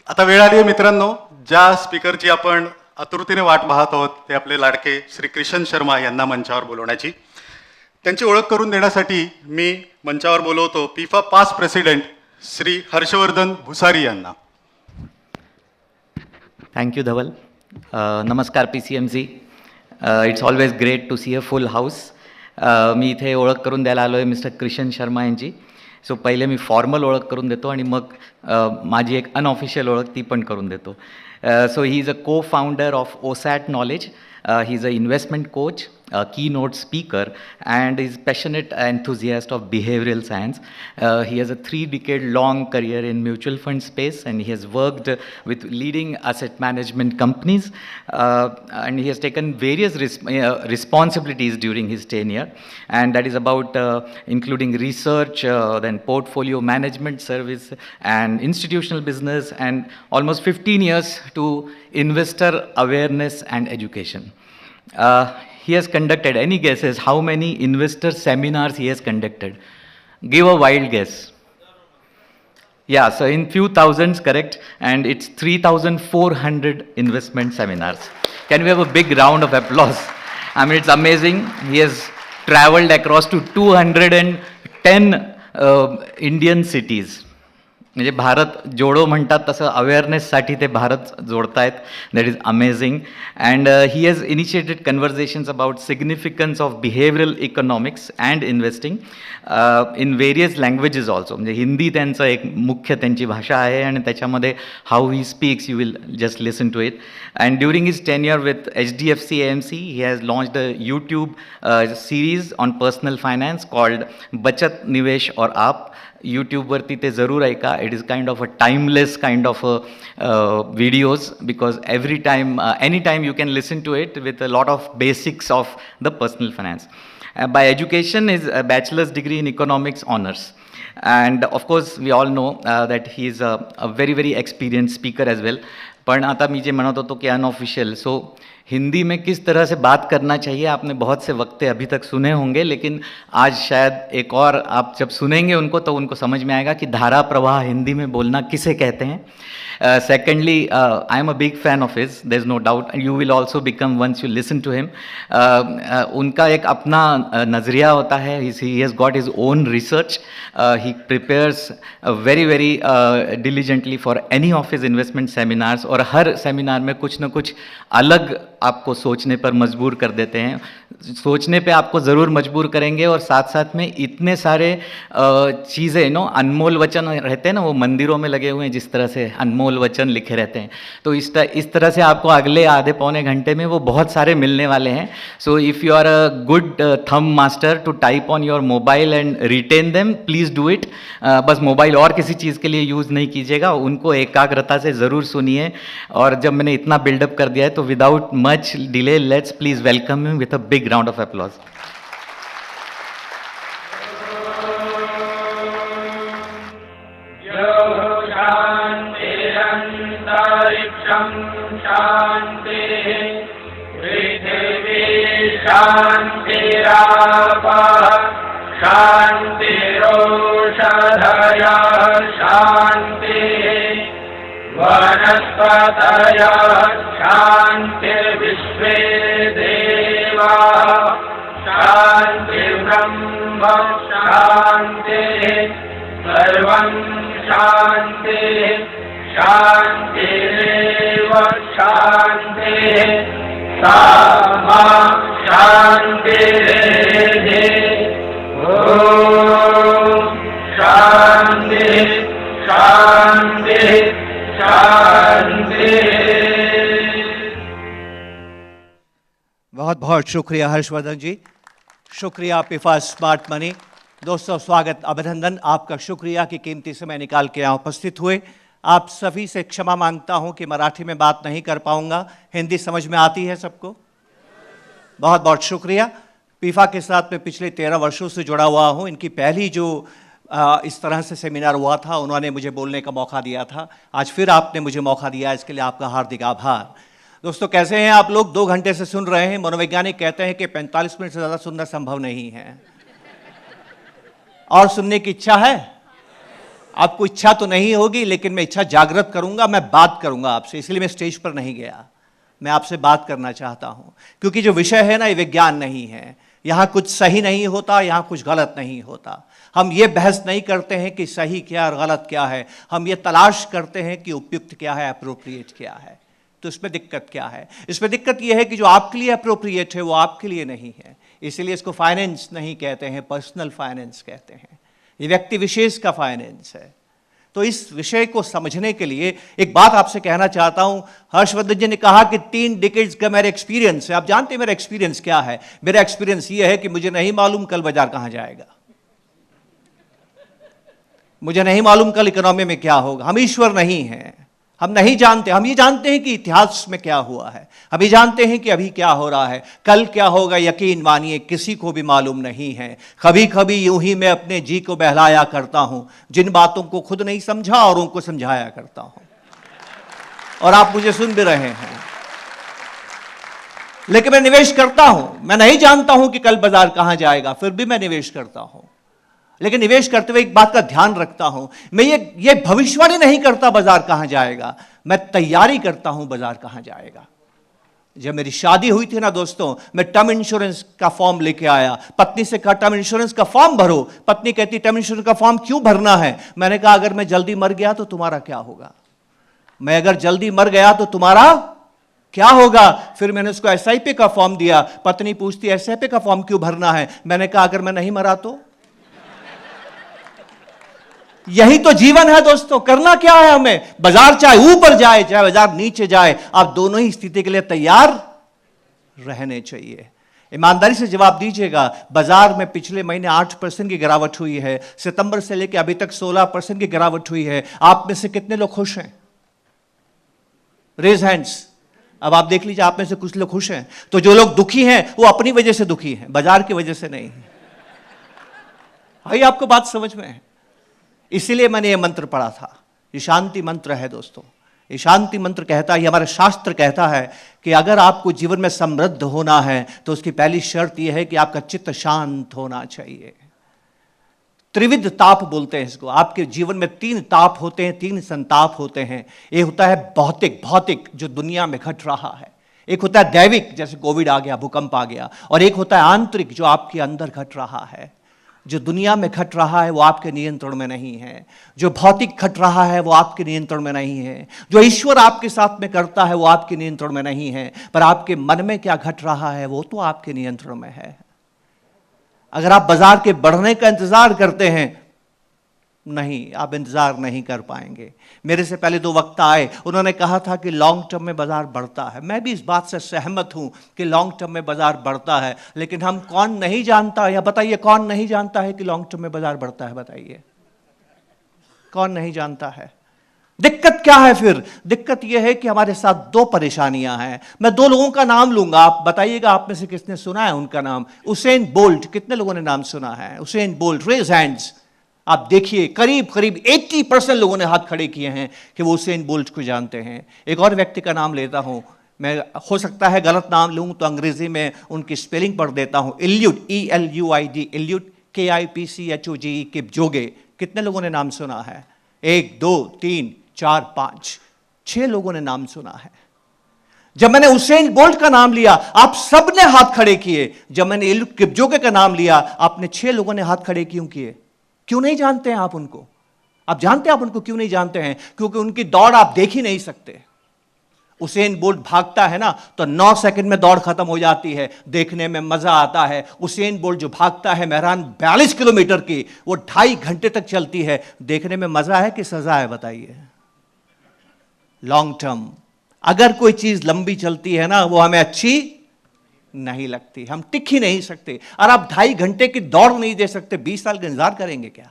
आता वेळ आली आहे मित्रांनो, ज्या स्पीकरची आपण आतुरतेने वाट पाहत आहोत ते आपले लाडके श्री किशन शर्मा यांना मंचावर बोलवण्याची. त्यांची ओळख करून देण्यासाठी मी मंचावर बोलवतो FIFA past president Shri Harshvardhan Bhusari यांना. थँक्यू धवल. नमस्कार PCMC. It's always great to see a full house. मी इथे ओळख करून द्यायला आलो आहे मिस्टर किशन शर्मा यांची. सो पहिले मी फॉर्मल ओळख करून देतो आणि मग माझी एक अनऑफिशियल ओळख ती पण करून देतो. सो ही इज अ को founder of OSAT knowledge. He is an investment coach, a keynote speaker, and is passionate enthusiast of behavioral science. He has a 3-decade-long career in mutual fund space, and he has worked with leading asset management companies, and he has taken various responsibilities during his tenure, and that is about including research, then portfolio management service, and institutional business, and almost 15 years to investor awareness and education. He has conducted, any guesses how many investor seminars he has conducted? Give a wild guess. Yeah, so in few thousands, correct, and it's 3,400 investment seminars. Can we have a big round of applause? I mean, it's amazing. He has traveled across to 210 Indian cities. म्हणजे भारत जोडो म्हणतात तसं अवेअरनेससाठी ते भारत जोडतायत. That is amazing. And he has initiated conversations about significance of behavioural economics and investing in various languages also. म्हणजे हिंदी त्यांचं एक मुख्य त्यांची भाषा आहे आणि त्याच्यामध्ये how he speaks you will just listen to it. And during his tenure with HDFC AMC he has launched a YouTube series on personal finance called Bachat Nivesh Aur Aap. यूट्यूबवरती ते जरूर ऐका. It is kind of a timeless kind of videos because every time, anytime you can listen to it with a lot of basics of the personal finance. By education is a bachelor's degree in economics honors. And of course we all know that he is a very very experienced speaker as well. पण आता मी जे म्हणत होतो कि unofficial, सो हिंदी में किस तरह से बात करना चाहिए आपने बहुत से वक्ते अभी तक सुने होंगे, लेकिन आज शायद एक और आप जब सुनेंगे उनको तो उनको समझ में आएगा कि धारा प्रवाह हिंदी में बोलना किसे कहते हैं. Secondly, I am a big fan of his, there is no doubt, and you will also become once you listen to him. उनका एक अपना नज़रिया होता है. He has got his own research. He prepares very very diligently for any of his investment seminars, और हर seminar में कुछ न कुछ अलग आपको सोचने पर मजबूर कर देते हैं. सोचने पे आपको ज़रूर मजबूर करेंगे, और साथ साथ में इतने सारे चीज़ें अनमोल वचन रहते हैं ना, वो मंदिरों में लगे हुए हैं जिस तरह से अनमोल वचन लिखे रहते हैं. तो इस तरह से आपको अगले आधे पौने घंटे में वो बहुत सारे मिलने वाले हैं. So if you are a good thumb master to type on your mobile and retain them, please do it. बस मोबाइल और किसी चीज़ के लिए यूज़ नहीं कीजिएगा, उनको एकाग्रता से ज़रूर सुनिए. और जब मैंने इतना बिल्डअप कर दिया है तो without much delay let's please welcome him with a big round of applause. वनस्पतयः शान्तिर्विश्वे देवा शान्तिर्ब्रह्म शान्तिः सर्वं शान्तिः शान्तिरेव शान्तिः सा मा शान्तिरेधि. ॐ शान्तिः शान्तिः शान्तिः. बहुत बहुत शुक्रिया हर्षवर्धन जी. शुक्रिया पिफा स्मार्ट मनी. दोस्तों स्वागत, अभिनंदन, आपका शुक्रिया कि कीमती समय निकाल के यहाँ उपस्थित हुए. आप सभी से क्षमा मांगता हूँ कि मराठी में बात नहीं कर पाऊँगा. हिंदी समझ में आती है सबको? बहुत बहुत शुक्रिया. पिफा के साथ मैं पिछले 13 वर्षों से जुड़ा हुआ हूँ. इनकी पहली जो इस तरह से सेमिनार हुआ था, उन्होंने मुझे बोलने का मौका दिया था. आज फिर आपने मुझे मौका दिया, इसके लिए आपका हार्दिक आभार. दोस्तों कैसे हैं आप लोग? 2 घंटे से सुन रहे हैं. मनोवैज्ञानिक कहते हैं कि 45 मिनट से ज़्यादा सुनना संभव नहीं है. और सुनने की इच्छा है? आपको इच्छा तो नहीं होगी, लेकिन मैं इच्छा जागृत करूंगा, मैं बात करूंगा आपसे, इसलिए मैं स्टेज पर नहीं गया। मैं आपसे बात करना चाहता हूं, क्योंकि जो विषय है ना, ये विज्ञान नहीं है। यहां कुछ सही नहीं होता, यहां कुछ गलत नहीं होता। हम ये बहस नहीं करते हैं कि सही क्या और गलत क्या है, हम ये तलाश करते हैं कि उपयुक्त क्या है, अप्रोप्रिएट क्या है। तो इसमें दिक्कत क्या है? इसमें दिक्कत यह है कि जो आपके लिए अप्रोप्रिएट है वो आपके लिए नहीं है। इसीलिए इसको फाइनेंस नहीं कहते हैं, पर्सनल फाइनेंस कहते हैं। ये व्यक्ति विशेष का फाइनेंस है। तो इस विषय को समझने के लिए एक बात आपसे कहना चाहता हूं। हर्षवर्धन जी ने कहा कि 3 डिकेड्स का मेरा एक्सपीरियंस है। आप जानते हैं मेरा एक्सपीरियंस क्या है? मेरा एक्सपीरियंस ये है कि मुझे नहीं मालूम कल बाजार कहां जाएगा, मुझे नहीं मालूम कल इकोनॉमी में क्या होगा। हम ईश्वर नहीं हैं, हम नहीं जानते। हम ये जानते हैं कि इतिहास में क्या हुआ है, हम ये जानते हैं कि अभी क्या हो रहा है, कल क्या होगा यकीन मानिए किसी को भी मालूम नहीं है। कभी कभी यूं ही मैं अपने जी को बहलाया करता हूं, जिन बातों को खुद नहीं समझा और उनको समझाया करता हूं, और आप मुझे सुन भी रहे हैं। लेकिन मैं निवेश करता हूं, मैं नहीं जानता हूं कि कल बाजार कहां जाएगा, फिर भी मैं निवेश करता हूं। लेकिन निवेश करते हुए एक बात का ध्यान रखता हूं, मैं ये भविष्यवाणी नहीं करता बाजार कहां जाएगा, मैं तैयारी करता हूं बाजार कहां जाएगा। जब मेरी शादी हुई थी ना दोस्तों, मैं टर्म इंश्योरेंस का फॉर्म लेके आया, पत्नी से कहा टर्म इंश्योरेंस का फॉर्म भरो। पत्नी कहती टर्म इंश्योरेंस का फॉर्म क्यों भरना है? मैंने कहा अगर मैं जल्दी मर गया तो तुम्हारा क्या होगा, मैं अगर जल्दी मर गया तो तुम्हारा क्या होगा। फिर मैंने उसको एसआईपी का फॉर्म दिया। पत्नी पूछती एसआईपी का फॉर्म क्यों भरना है? मैंने कहा अगर मैं नहीं मरा तो। यही तो जीवन है दोस्तों। करना क्या है हमें? बाजार चाहे ऊपर जाए चाहे बाजार नीचे जाए, आप दोनों ही स्थिति के लिए तैयार रहने चाहिए। ईमानदारी से जवाब दीजिएगा। बाजार में पिछले महीने 8% की गिरावट हुई है, सितंबर से लेकर अभी तक 16% की गिरावट हुई है। आप में से कितने लोग खुश हैं? Raise hands. अब आप देख लीजिए, आप में से कुछ लोग खुश हैं। तो जो लोग दुखी हैं वो अपनी वजह से दुखी हैं, बाजार की वजह से नहीं। भाई आपको बात समझ में है? इसीलिए मैंने ये मंत्र पढ़ा था। ये शांति मंत्र है दोस्तों। ये शांति मंत्र कहता है, ये हमारा शास्त्र कहता है कि अगर आपको जीवन में समृद्ध होना है तो उसकी पहली शर्त यह है कि आपका चित्त शांत होना चाहिए। त्रिविध ताप बोलते हैं इसको। आपके जीवन में 3 ताप होते हैं, 3 संताप होते हैं। एक होता है भौतिक जो दुनिया में घट रहा है, एक होता है दैविक जैसे कोविड आ गया, भूकंप आ गया, और एक होता है आंतरिक जो आपके अंदर घट रहा है। जो दुनिया में घट रहा है वो आपके नियंत्रण में नहीं है, जो भौतिक घट रहा है वो आपके नियंत्रण में नहीं है, जो ईश्वर आपके साथ में करता है वो आपके नियंत्रण में नहीं है, पर आपके मन में क्या घट रहा है वो तो आपके नियंत्रण में है। अगर आप बाजार के बढ़ने का इंतजार करते हैं, नहीं, आप इंतजार नहीं कर पाएंगे। मेरे से पहले 2 वक्ता आए, उन्होंने कहा था कि लॉन्ग टर्म में बाजार बढ़ता है। मैं भी इस बात से सहमत हूं कि लॉन्ग टर्म में बाजार बढ़ता है, लेकिन हम कौन नहीं जानता, या बताइए कौन नहीं जानता है कि लॉन्ग टर्म में बाजार बढ़ता है? बताइए कौन नहीं जानता है? दिक्कत क्या है फिर? दिक्कत यह है कि हमारे साथ 2 परेशानियां हैं। मैं 2 लोगों का नाम लूंगा, आप बताइएगा आप में से किसने सुना है उनका नाम। उसेन बोल्ट, कितने लोगों ने नाम सुना है? Usain Bolt, raise hands. आप देखिए करीब 80% लोगों ने हाथ खड़े किए हैं कि वो उसेन बोल्ट को जानते हैं। एक और व्यक्ति का नाम लेता हूं मैं, हो सकता है गलत नाम लूं तो अंग्रेजी में उनकी स्पेलिंग पढ़ देता हूं। Elude, ELUID, elude, KIPCHOGE, किपजोगे। कितने लोगों ने नाम सुना है? 1 2 3 4 5 6 लोगों ने नाम सुना है। जब मैंने उसेन बोल्ट का नाम लिया आप सब ने हाथ खड़े किए। जब मैंने इल्यूड किपजोगे का नाम लिया आपने 6 लोगों ने हाथ खड़े क्यों किए? क्यों नहीं जानते हैं आप उनको? आप जानते हैं आप उनको क्यों नहीं जानते हैं? क्योंकि उनकी दौड़ आप देख ही नहीं सकते। उसेन बोल्ट भागता है ना तो 9 सेकंड में दौड़ खत्म हो जाती है, देखने में मजा आता है। उसेन बोल्ट जो भागता है मैरान 42 किलोमीटर की, वो 2.5 घंटे तक चलती है, देखने में मजा है कि सजा है? बताइए। लॉन्ग टर्म, अगर कोई चीज लंबी चलती है ना वो हमें अच्छी नहीं लगती, हम टिक ही नहीं सकते। और आप 2.5 घंटे की दौड़ नहीं दे सकते, 20 साल का इंतजार करेंगे क्या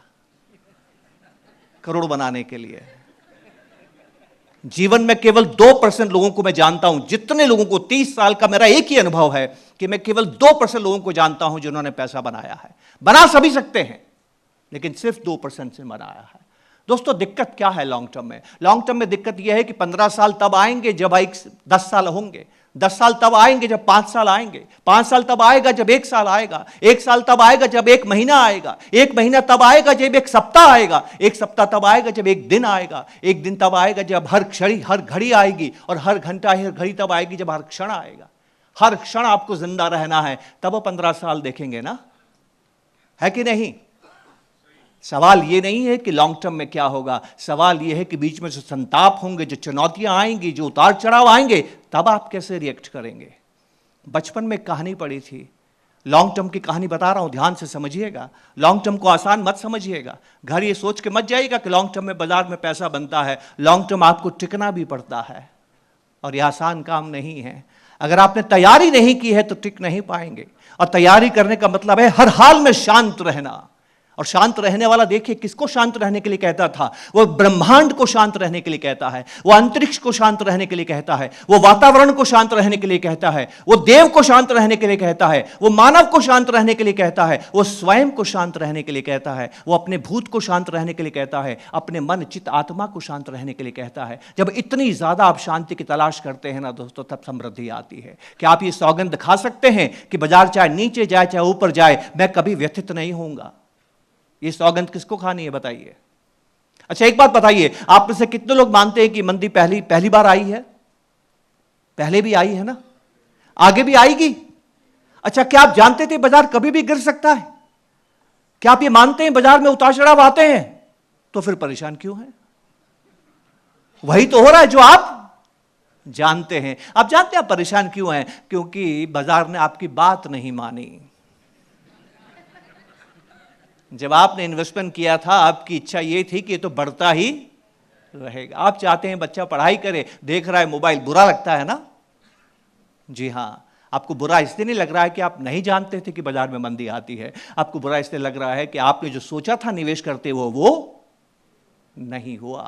करोड़ बनाने के लिए? जीवन में केवल 2% लोगों को मैं जानता हूं, जितने लोगों को 30 साल का मेरा एक ही अनुभव है कि मैं केवल 2% लोगों को जानता हूं जिन्होंने पैसा बनाया है। बना सभी सकते हैं लेकिन सिर्फ 2% से बनाया है। दोस्तों दिक्कत क्या है लॉन्ग टर्म में? लॉन्ग टर्म में दिक्कत यह है कि 15 साल तब आएंगे जब 10 साल होंगे, 10 साल तब आएंगे जब 5 साल आएंगे, 5 साल तब आएगा जब 1 साल आएगा, 1 साल तब आएगा जब 1 महीना आएगा, 1 महीना तब आएगा जब 1 सप्ताह आएगा, 1 सप्ताह तब आएगा जब 1 दिन आएगा, 1 दिन तब आएगा जब हर क्षण हर घड़ी आएगी, और हर घंटा हर घड़ी तब आएगी जब हर क्षण आएगा। हर क्षण आपको जिंदा रहना है, तब 15 साल देखेंगे ना, है कि नहीं? सवाल ये नहीं है कि लॉन्ग टर्म में क्या होगा, सवाल ये है कि बीच में जो संताप होंगे, जो चुनौतियां आएंगी, जो उतार चढ़ाव आएंगे, तब आप कैसे रिएक्ट करेंगे। बचपन में कहानी पढ़ी थी, लॉन्ग टर्म की कहानी बता रहा हूं, ध्यान से समझिएगा। लॉन्ग टर्म को आसान मत समझिएगा, घर ये सोच के मत जाइएगा कि लॉन्ग टर्म में बाजार में पैसा बनता है। लॉन्ग टर्म आपको टिकना भी पड़ता है, और यह आसान काम नहीं है। अगर आपने तैयारी नहीं की है तो टिक नहीं पाएंगे। और तैयारी करने का मतलब है हर हाल में शांत रहना। और शांत रहने वाला देखिए किसको शांत रहने के लिए कहता था, वो ब्रह्मांड को शांत रहने के लिए कहता है, वो अंतरिक्ष को शांत रहने के लिए कहता है, वो वातावरण को शांत रहने के लिए कहता है, वो देव को शांत रहने के लिए कहता है, वो मानव को शांत रहने के लिए कहता है, वो स्वयं को शांत रहने के लिए कहता है, वो अपने भूत को शांत रहने के लिए कहता है, अपने मन चित्त आत्मा को शांत रहने के लिए कहता है। जब इतनी ज्यादा आप शांति की तलाश करते हैं ना दोस्तों, तब समृद्धि आती है। क्या आप ये सौगंध खा सकते हैं कि बाजार चाहे नीचे जाए चाहे ऊपर जाए, मैं कभी व्यथित नहीं होऊंगा? ये सौगंध किसको खानी है बताइए? अच्छा एक बात बताइए, आप में से कितने लोग मानते हैं कि मंदी पहली बार आई है? पहले भी आई है ना, आगे भी आएगी। अच्छा क्या आप जानते थे बाजार कभी भी गिर सकता है? क्या आप ये मानते हैं बाजार में उतार चढ़ाव आते हैं? तो फिर परेशान क्यों हैं? वही तो हो रहा है जो आप जानते हैं। आप जानते हैं आप परेशान क्यों हैं? क्योंकि बाजार ने आपकी बात नहीं मानी। जब आपने इन्वेस्टमेंट किया था, आपकी इच्छा ये थी कि ये तो बढ़ता ही रहेगा। आप चाहते हैं बच्चा पढ़ाई करे, देख रहा है मोबाइल, बुरा लगता है ना? जी हाँ, आपको बुरा इसलिए नहीं लग रहा है कि आप नहीं जानते थे कि बाजार में मंदी आती है। आपको बुरा इसलिए लग रहा है कि आपने जो सोचा था निवेश करते हुए वो नहीं हुआ।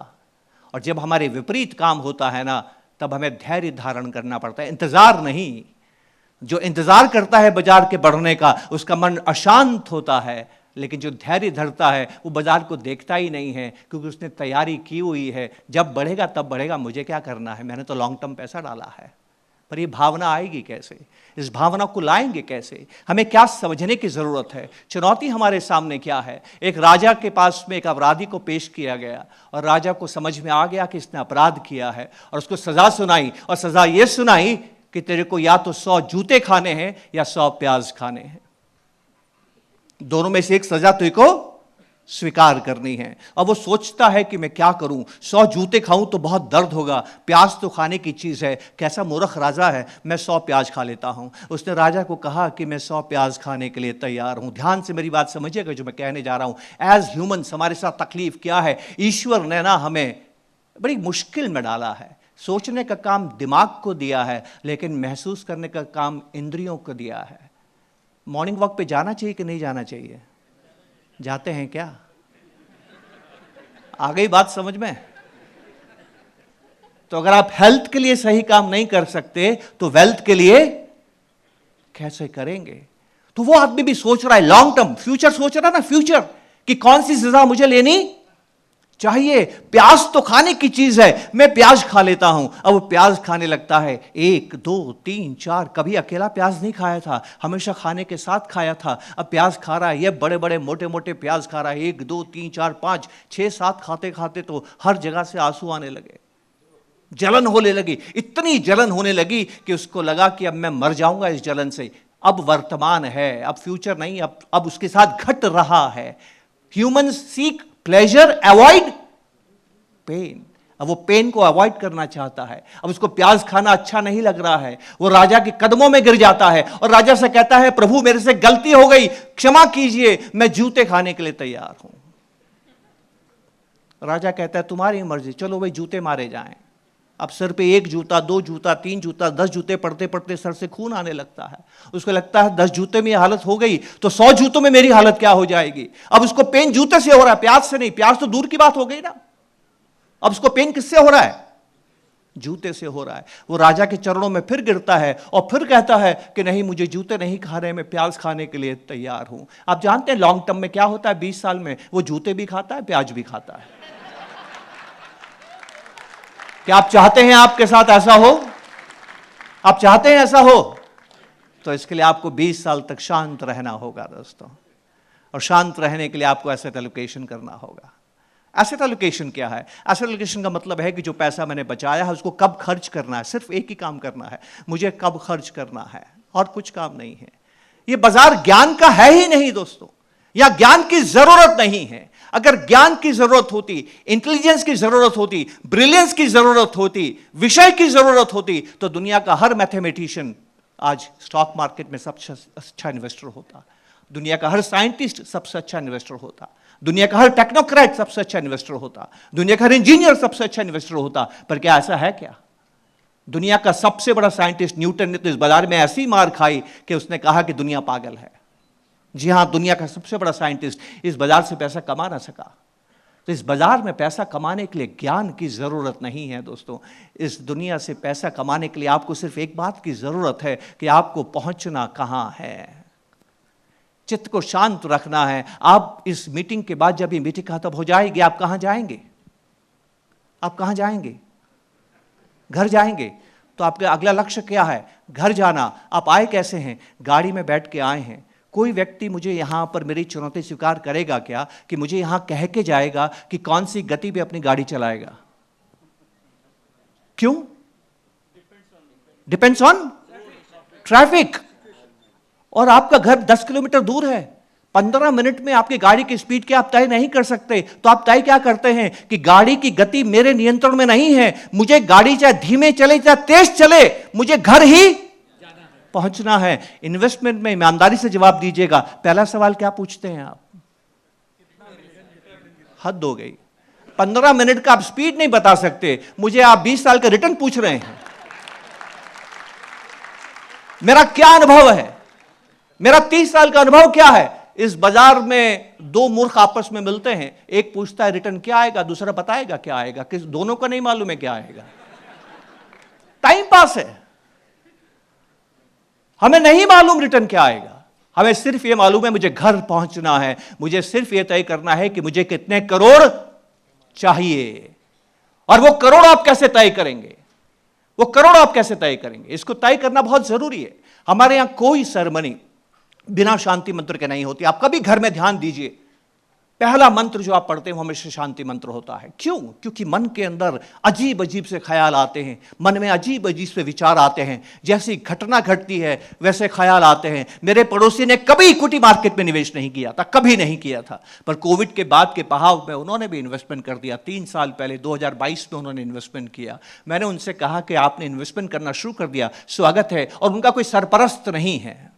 और जब हमारे विपरीत काम होता है ना, तब हमें धैर्य धारण करना पड़ता है, इंतजार नहीं। जो इंतजार करता है बाजार के बढ़ने का, उसका मन अशांत होता है। लेकिन जो धैर्य धरता है वो बाजार को देखता ही नहीं है, क्योंकि उसने तैयारी की हुई है, जब बढ़ेगा तब बढ़ेगा, मुझे क्या करना है, मैंने तो लॉन्ग टर्म पैसा डाला है। पर ये भावना आएगी कैसे? इस भावना को लाएंगे कैसे? हमें क्या समझने की जरूरत है? चुनौती हमारे सामने क्या है? एक राजा के पास में एक अपराधी को पेश किया गया, और राजा को समझ में आ गया कि इसने अपराध किया है, और उसको सजा सुनाई। और सजा ये सुनाई कि तेरे को या तो 100 जूते खाने हैं या 100 प्याज खाने हैं। दोनों में से एक सजा तुझे को स्वीकार करनी है। अब वो सोचता है कि मैं क्या करूं, 100 जूते खाऊं तो बहुत दर्द होगा, प्याज तो खाने की चीज है, कैसा मूर्ख राजा है, मैं 100 प्याज खा लेता हूं। उसने राजा को कहा कि मैं 100 प्याज खाने के लिए तैयार हूं। ध्यान से मेरी बात समझिएगा जो मैं कहने जा रहा हूं। एज ह्यूमंस हमारे साथ तकलीफ क्या है? ईश्वर ने ना हमें बड़ी मुश्किल में डाला है। सोचने का काम दिमाग को दिया है, लेकिन महसूस करने का काम इंद्रियों को दिया है। मॉर्निंग वॉक पे जाना चाहिए कि नहीं जाना चाहिए? जाते हैं क्या? आ गई बात समझ में? तो अगर आप हेल्थ के लिए सही काम नहीं कर सकते तो वेल्थ के लिए कैसे करेंगे? तो वो आदमी भी सोच रहा है लॉन्ग टर्म, फ्यूचर सोच रहा है ना, फ्यूचर कि कौन सी सजा मुझे लेनी चाहिए। प्याज तो खाने की चीज है, मैं प्याज खा लेता हूं। अब वो प्याज खाने लगता है, 1 2 3 4, कभी अकेला प्याज नहीं खाया था, हमेशा खाने के साथ खाया था। अब प्याज खा रहा है, ये बड़े बड़े मोटे मोटे प्याज खा रहा है, 1 2 3 4 5 6 7 खाते खाते तो हर जगह से आंसू आने लगे, जलन होने लगी। इतनी जलन होने लगी कि उसको लगा कि अब मैं मर जाऊंगा इस जलन से। अब वर्तमान है, अब फ्यूचर नहीं, अब उसके साथ घट रहा है। Human seek pleasure, avoid pen. अब वो पेन को अवॉइड करना चाहता है। अब उसको प्याज खाना अच्छा नहीं लग रहा है। वो राजा के कदमों में गिर जाता है और राजा से कहता है, प्रभु मेरे से गलती हो गई, क्षमा कीजिए, मैं जूते खाने के लिए तैयार हूं। राजा कहता है तुम्हारी मर्जी, चलो भाई जूते मारे जाएं। अब सर पे 1 जूता, 2 जूता, 3 जूता, 10 जूते पड़ते पड़ते सर से खून आने लगता है। उसको लगता है 10 जूते में हालत हो गई तो 100 जूतों में मेरी हालत क्या हो जाएगी। अब उसको पेन जूते से हो रहा है, प्याज से नहीं। प्याज तो दूर की बात हो गई ना। अब उसको पेन किससे हो रहा है? जूते से हो रहा है। वो राजा के चरणों में फिर गिरता है और फिर कहता है कि नहीं, मुझे जूते नहीं खाने, मैं प्याज खाने के लिए तैयार हूं। आप जानते हैं लॉन्ग टर्म में क्या होता है? 20 साल में वो जूते भी खाता है, प्याज भी खाता है। क्या आप चाहते हैं आपके साथ ऐसा हो? आप चाहते हैं ऐसा हो, तो इसके लिए आपको 20 साल तक शांत रहना होगा दोस्तों। और शांत रहने के लिए आपको एसेट एलोकेशन करना होगा। एसेट एलोकेशन क्या है? एसेट एलोकेशन का मतलब है कि जो पैसा मैंने बचाया है उसको कब खर्च करना है। सिर्फ एक ही काम करना है, मुझे कब खर्च करना है, और कुछ काम नहीं है। ये बाजार ज्ञान का है ही नहीं दोस्तों, या ज्ञान की जरूरत नहीं है। अगर ज्ञान की जरूरत होती, इंटेलिजेंस की जरूरत होती, ब्रिलियंस की जरूरत होती, विषय की जरूरत होती, तो दुनिया का हर मैथमेटिशियन आज स्टॉक मार्केट में सबसे अच्छा इन्वेस्टर होता, दुनिया का हर साइंटिस्ट सबसे अच्छा इन्वेस्टर होता, दुनिया का हर टेक्नोक्रेट सबसे अच्छा इन्वेस्टर होता, दुनिया का हर इंजीनियर सबसे अच्छा इन्वेस्टर होता। पर क्या ऐसा है क्या? दुनिया का सबसे बड़ा साइंटिस्ट न्यूटन ने तो इस बाजार में ऐसी मार खाई कि उसने कहा कि दुनिया पागल है। जी हां, दुनिया का सबसे बड़ा साइंटिस्ट इस बाजार से पैसा कमा ना सका। तो इस बाजार में पैसा कमाने के लिए ज्ञान की जरूरत नहीं है दोस्तों। इस दुनिया से पैसा कमाने के लिए आपको सिर्फ एक बात की जरूरत है कि आपको पहुंचना कहां है। चित्त को शांत रखना है। आप इस मीटिंग के बाद, जब ये मीटिंग खत्म हो जाएगी, आप कहां जाएंगे? आप कहां जाएंगे? घर जाएंगे। तो आपका अगला लक्ष्य क्या है? घर जाना। आप आए कैसे हैं? गाड़ी में बैठ के आए हैं। कोई व्यक्ति मुझे यहां पर मेरी चुनौती स्वीकार करेगा क्या कि मुझे यहां कह के जाएगा कि कौन सी गति पे अपनी गाड़ी चलाएगा? क्यों? Depends on traffic. और आपका घर 10 किलोमीटर दूर है, 15 मिनट में आपकी गाड़ी की स्पीड क्या आप तय नहीं कर सकते। तो आप तय क्या करते हैं कि गाड़ी की गति मेरे नियंत्रण में नहीं है, मुझे गाड़ी चाहे धीमे चले चाहे तेज चले, मुझे घर ही पहुंचना है। इन्वेस्टमेंट में ईमानदारी से जवाब दीजिएगा। पहला सवाल क्या पूछते हैं आप? हद हो गई। 15 मिनट का आप स्पीड नहीं बता सकते, मुझे आप 20 साल का रिटर्न पूछ रहे हैं। मेरा क्या अनुभव है? मेरा 30 साल का अनुभव क्या है? इस बाजार में दो मूर्ख आपस में मिलते हैं, एक पूछता है रिटर्न क्या आएगा, दूसरा बताएगा क्या आएगा। किस दोनों को नहीं मालूम है क्या आएगा। टाइम पास है। हमें नहीं मालूम रिटर्न क्या आएगा, हमें सिर्फ यह मालूम है मुझे घर पहुंचना है, मुझे सिर्फ यह तय करना है कि मुझे कितने करोड़ चाहिए। और वो करोड़ आप कैसे तय करेंगे? वो करोड़ आप कैसे तय करेंगे? इसको तय करना बहुत जरूरी है। हमारे यहां कोई सेरेमनी बिना शांति मंत्र के नहीं होती। आप कभी घर में ध्यान दीजिए, पहला मंत्र जो आप पढ़ते हैं वो हमेशा शांति मंत्र होता है। क्यों? क्योंकि मन के अंदर अजीब अजीब से ख्याल आते हैं, मन में अजीब अजीब से विचार आते हैं। जैसी घटना घटती है वैसे ख्याल आते हैं। मेरे पड़ोसी ने कभी इक्विटी मार्केट में निवेश नहीं किया था, कभी नहीं किया था, पर कोविड के बाद के बहाव में उन्होंने भी इन्वेस्टमेंट कर दिया। 3 साल पहले 2022 में उन्होंने इन्वेस्टमेंट किया। मैंने उनसे कहा कि आपने इन्वेस्टमेंट करना शुरू कर दिया, स्वागत है। और उनका कोई सरपरस्त नहीं है,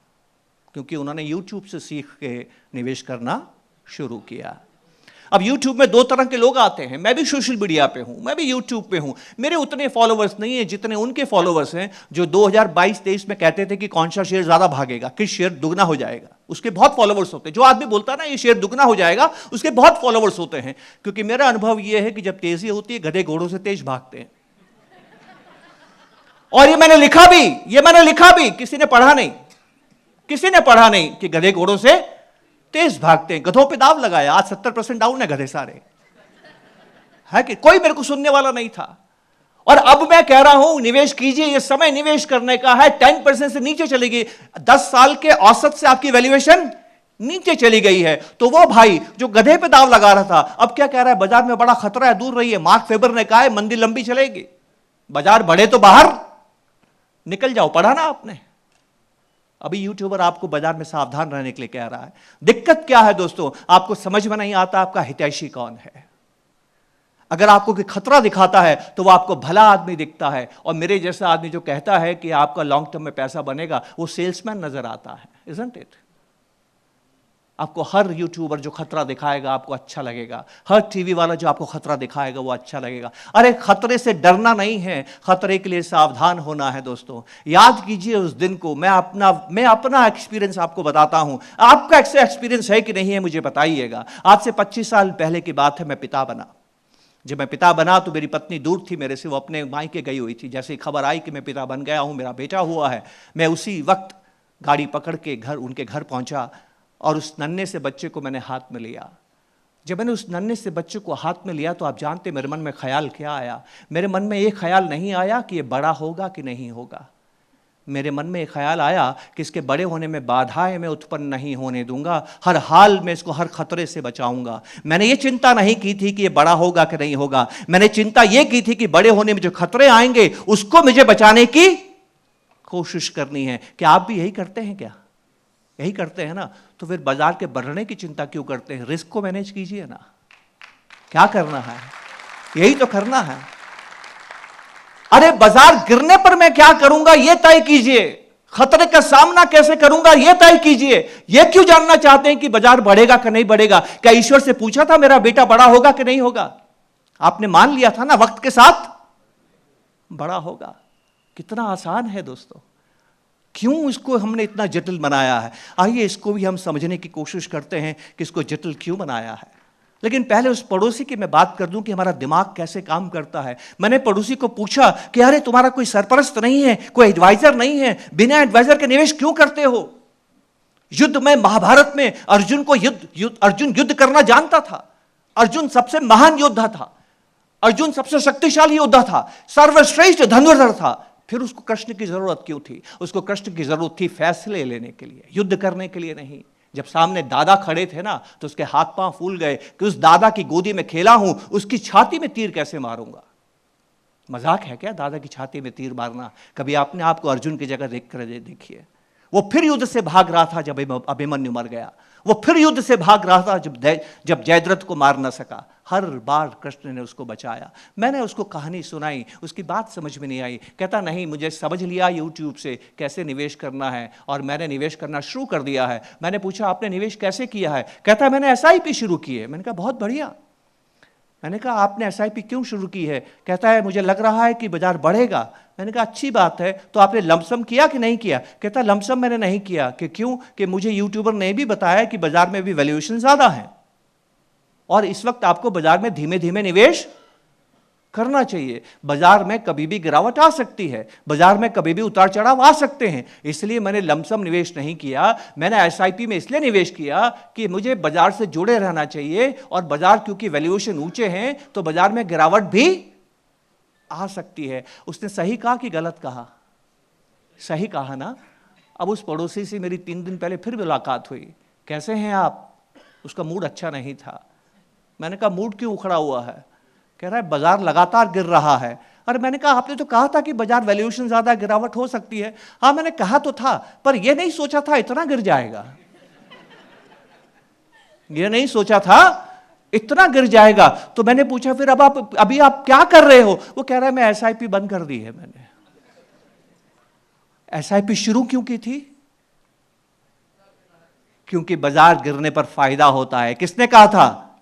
क्योंकि उन्होंने यूट्यूब से सीख के निवेश करना शुरू किया। अब यूट्यूब में 2 तरह के लोग आते हैं। मैं भी सोशल मीडिया पे हूं, मैं भी यूट्यूब पे हूं। मेरे उतने फॉलोवर्स नहीं है जितने उनके फॉलोवर्स हैं जो 2022-23 में कहते थे कि कौन सा शेयर ज्यादा भागेगा, किस शेयर दुगना हो जाएगा। उसके बहुत फॉलोवर्स होते हैं। जो आदमी बोलता है ना ये शेयर दुगना हो जाएगा, उसके बहुत फॉलोवर्स होते हैं। क्योंकि मेरा अनुभव यह है कि जब तेजी होती है गधे घोड़ों से तेज भागते हैं। और ये मैंने लिखा भी, किसी ने पढ़ा नहीं, किसी ने पढ़ा नहीं कि गधे घोड़ों से तेज भागते हैं। गधों पे दाव लगाया, आज 70% डाउन है गधे सारे, है कि कोई मेरे को सुनने वाला नहीं था। और अब मैं कह रहा हूं निवेश कीजिए, ये समय निवेश करने का है। 10% से नीचे चली गई, 10 साल के औसत से आपकी वैल्यूएशन नीचे चली गई है। तो वो भाई जो गधे पे दाव लगा रहा था अब क्या कह रहा है, बाजार में बड़ा खतरा है, दूर रहिए। मार्क फेबर ने कहा है मंदी लंबी चलेगी, बाजार बढ़े तो बाहर निकल जाओ। पढ़ा ना आपने? अभी यूट्यूबर आपको बाजार में सावधान रहने के लिए कह रहा है। दिक्कत क्या है दोस्तों? आपको समझ में नहीं आता आपका हितैषी कौन है। अगर आपको कोई खतरा दिखाता है तो वो आपको भला आदमी दिखता है, और मेरे जैसा आदमी जो कहता है कि आपका लॉन्ग टर्म में पैसा बनेगा वो सेल्समैन नजर आता है। Isn't it? आपको हर यूट्यूबर जो खतरा दिखाएगा आपको अच्छा लगेगा, हर टीवी वाला जो आपको खतरा दिखाएगा वो अच्छा लगेगा। अरे खतरे से डरना नहीं है, खतरे के लिए सावधान होना है दोस्तों। याद कीजिए उस दिन को। मैं अपना एक्सपीरियंस आपको बताता हूं। आपका एक्सपीरियंस है कि नहीं है मुझे बताइएगा। आज से 25 साल पहले की बात है। मैं पिता बना। जब मैं पिता बना तो मेरी पत्नी दूर थी मेरे से, वो अपने मायके गई हुई थी। जैसे खबर आई कि मैं पिता बन गया हूं, मेरा बेटा हुआ है, मैं उसी वक्त गाड़ी पकड़ के उनके घर पहुंचा और उस नन्हे से बच्चे को मैंने हाथ में लिया। जब मैंने उस नन्हे से बच्चे को हाथ में लिया तो आप जानते मेरे मन में ख्याल क्या आया? मेरे मन में ये ख्याल नहीं आया कि ये बड़ा होगा कि नहीं होगा। मेरे मन में एक ख्याल आया कि इसके बड़े होने में बाधाएं मैं उत्पन्न नहीं होने दूंगा, हर हाल में इसको हर खतरे से बचाऊंगा। मैंने ये चिंता नहीं की थी कि ये बड़ा होगा कि नहीं होगा, मैंने चिंता ये की थी कि बड़े होने में जो खतरे आएंगे उसको मुझे बचाने की कोशिश करनी है। क्या आप भी यही करते हैं? क्या यही करते हैं ना? तो फिर बाजार के बढ़ने की चिंता क्यों करते हैं? रिस्क को मैनेज कीजिए ना। क्या करना है? यही तो करना है। अरे बाजार गिरने पर मैं क्या करूंगा यह तय कीजिए, खतरे का सामना कैसे करूंगा यह तय कीजिए। यह क्यों जानना चाहते हैं कि बाजार बढ़ेगा कि नहीं बढ़ेगा? क्या ईश्वर से पूछा था मेरा बेटा बड़ा होगा कि नहीं होगा? आपने मान लिया था ना वक्त के साथ बड़ा होगा। कितना आसान है दोस्तों, क्यों इसको हमने इतना जटिल बनाया है? आइए इसको भी हम समझने की कोशिश करते हैं कि इसको जटिल क्यों बनाया है। लेकिन पहले उस पड़ोसी की मैं बात कर दूं कि हमारा दिमाग कैसे काम करता है। मैंने पड़ोसी को पूछा कि अरे तुम्हारा कोई सरपरस्त नहीं है, कोई एडवाइजर नहीं है, बिना एडवाइजर के निवेश क्यों करते हो? युद्ध में, महाभारत में अर्जुन को अर्जुन युद्ध करना जानता था। अर्जुन सबसे महान योद्धा था, अर्जुन सबसे शक्तिशाली योद्धा था, सर्वश्रेष्ठ धनुर्धर था। फिर उसको कृष्ण की जरूरत क्यों थी? उसको कृष्ण की जरूरत थी फैसले लेने के लिए, युद्ध करने के लिए नहीं। जब सामने दादा खड़े थे ना तो उसके हाथ पांव फूल गए कि उस दादा की गोदी में खेला हूं, उसकी छाती में तीर कैसे मारूंगा? मजाक है क्या दादा की छाती में तीर मारना? कभी आपने आपको अर्जुन की जगह देख कर देखिए। वो फिर युद्ध से भाग रहा था जब अभिमन्यु मर गया, वो फिर युद्ध से भाग रहा था जब जयद्रथ को मार न सका। हर बार कृष्ण ने उसको बचाया। मैंने उसको कहानी सुनाई, उसकी बात समझ में नहीं आई। कहता नहीं, मुझे समझ लिया यूट्यूब से कैसे निवेश करना है और मैंने निवेश करना शुरू कर दिया है। मैंने पूछा आपने निवेश कैसे किया है? कहता मैंने SIP शुरू की है। मैंने कहा बहुत बढ़िया। मैंने कहा आपने SIP क्यों शुरू की है? कहता है मुझे लग रहा है कि बाजार बढ़ेगा। मैंने कहा अच्छी बात है, तो आपने लमसम किया कि नहीं किया? कहता लमसम मैंने नहीं किया। कि क्यों? कि मुझे यूट्यूबर ने भी बताया कि बाजार में भी वैल्यूएशन ज्यादा है और इस वक्त आपको बाजार में धीमे धीमे निवेश करना चाहिए। बाजार में कभी भी गिरावट आ सकती है, बाजार में कभी भी उतार चढ़ाव आ सकते हैं, इसलिए मैंने लमसम निवेश नहीं किया। मैंने SIP में इसलिए निवेश किया कि मुझे बाजार से जुड़े रहना चाहिए और बाजार क्योंकि वैल्यूएशन ऊंचे हैं तो बाजार में गिरावट भी आ सकती है। उसने सही कहा कि गलत कहा? सही कहा ना। अब उस पड़ोसी से मेरी 3 दिन पहले फिर मुलाकात हुई। कैसे हैं आप? उसका मूड अच्छा नहीं था। मैंने कहा मूड क्यों उखड़ा हुआ है? कह रहा है बाजार लगातार गिर रहा है। अरे मैंने कहा आपने तो कहा था कि बाजार वैल्यूएशन ज्यादा गिरावट हो सकती है। हाँ मैंने कहा तो था, पर यह नहीं सोचा था इतना गिर जाएगा। यह नहीं सोचा था इतना गिर जाएगा। तो मैंने पूछा फिर अब आप अभी आप क्या कर रहे हो? वो कह रहा है मैं SIP बंद कर दी है। मैंने SIP शुरू क्यों की थी? क्योंकि बाजार गिरने पर फायदा होता है। किसने कहा था?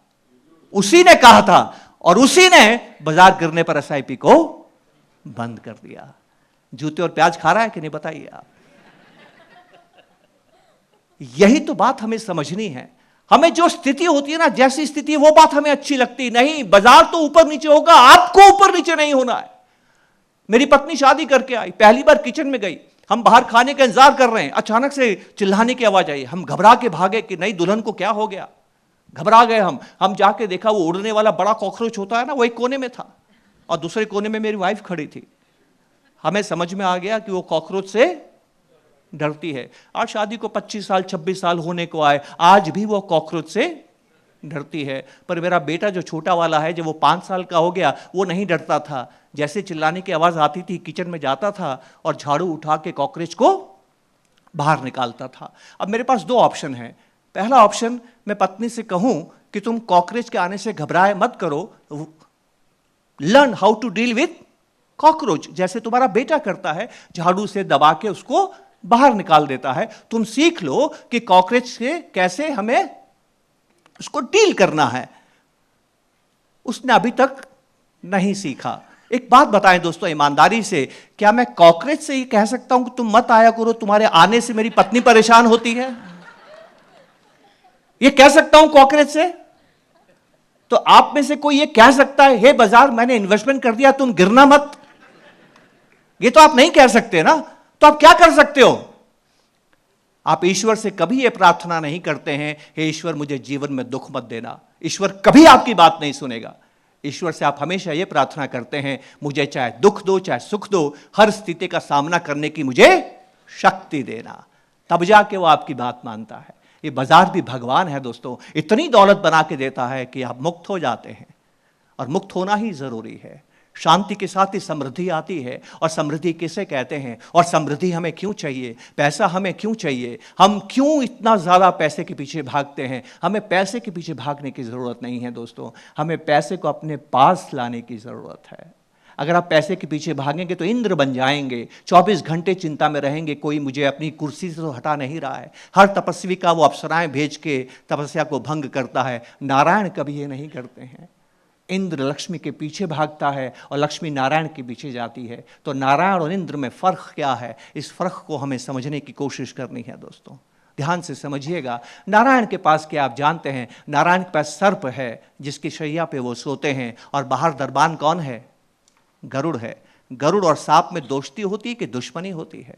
उसी ने कहा था और उसी ने बाजार गिरने पर SIP को बंद कर दिया। जूते और प्याज खा रहा है कि नहीं बताइए आप? यही तो बात हमें समझनी है। हमें जो स्थिति होती है ना, जैसी स्थिति वो बात हमें अच्छी लगती नहीं। बाजार तो ऊपर नीचे होगा, आपको ऊपर नीचे नहीं होना है। मेरी पत्नी शादी करके आई, पहली बार किचन में गई, हम बाहर खाने का इंतजार कर रहे हैं, अचानक से चिल्लाने की आवाज आई। हम घबरा के भागे कि नहीं दुल्हन को क्या हो गया। घबरा गए हम जाके देखा वो उड़ने वाला बड़ा कॉकरोच होता है ना, वो एक कोने में था और दूसरे कोने में मेरी वाइफ खड़ी थी। हमें समझ में आ गया कि वो कॉकरोच से डरती है। आज शादी को 25 साल 26 साल होने को आए, आज भी वो कॉकरोच से डरती है। पर मेरा बेटा जो छोटा वाला है, जब वो 5 साल का हो गया, वो नहीं डरता था। जैसे चिल्लाने की आवाज आती थी किचन में जाता था और झाड़ू उठा के कॉकरोच को बाहर निकालता था। अब मेरे पास 2 ऑप्शन है। पहला ऑप्शन, मैं पत्नी से कहूं कि तुम कॉकरोच के आने से घबराए मत करो, learn how to deal with cockroach, जैसे तुम्हारा बेटा करता है, झाड़ू से दबा के उसको बाहर निकाल देता है। तुम सीख लो कि कॉकरोच से कैसे हमें उसको डील करना है। उसने अभी तक नहीं सीखा। एक बात बताएं दोस्तों ईमानदारी से, क्या मैं कॉकरोच से ये कह सकता हूं कि तुम मत आया करो, तुम्हारे आने से मेरी पत्नी परेशान होती है? ये कह सकता हूं कॉकरोच से? तो आप में से कोई ये कह सकता है हे बाजार मैंने इन्वेस्टमेंट कर दिया तुम गिरना मत? ये तो आप नहीं कह सकते ना। तो आप क्या कर सकते हो? आप ईश्वर से कभी यह प्रार्थना नहीं करते हैं हे ईश्वर मुझे जीवन में दुख मत देना। ईश्वर कभी आपकी बात नहीं सुनेगा। ईश्वर से आप हमेशा ये प्रार्थना करते हैं, मुझे चाहे दुख दो चाहे सुख दो, हर स्थिति का सामना करने की मुझे शक्ति देना, तब जाके वो आपकी बात मानता है। ये बाजार भी भगवान है दोस्तों, इतनी दौलत बना के देता है कि आप मुक्त हो जाते हैं, और मुक्त होना ही जरूरी है। शांति के साथ ही समृद्धि आती है, और समृद्धि किसे कहते हैं, और समृद्धि हमें क्यों चाहिए, पैसा हमें क्यों चाहिए, हम क्यों इतना ज़्यादा पैसे के पीछे भागते हैं। हमें पैसे के पीछे भागने की ज़रूरत नहीं है दोस्तों, हमें पैसे को अपने पास लाने की ज़रूरत है। अगर आप पैसे के पीछे भागेंगे तो इंद्र बन जाएंगे, 24 घंटे चिंता में रहेंगे, कोई मुझे अपनी कुर्सी से तो हटा नहीं रहा है। हर तपस्वी का वो अप्सराएं भेज के तपस्या को भंग करता है, नारायण कभी ये नहीं करते हैं। इंद्र लक्ष्मी के पीछे भागता है और लक्ष्मी नारायण के पीछे जाती है। तो नारायण और इंद्र में फ़र्क क्या है, इस फ़र्क को हमें समझने की कोशिश करनी है दोस्तों। ध्यान से समझिएगा, नारायण के पास क्या आप जानते हैं, नारायण के पास सर्प है जिसकी शैया पे वो सोते हैं, और बाहर दरबान कौन है, गरुड़ है। गरुड़ और सांप में दोस्ती होती है कि दुश्मनी होती है,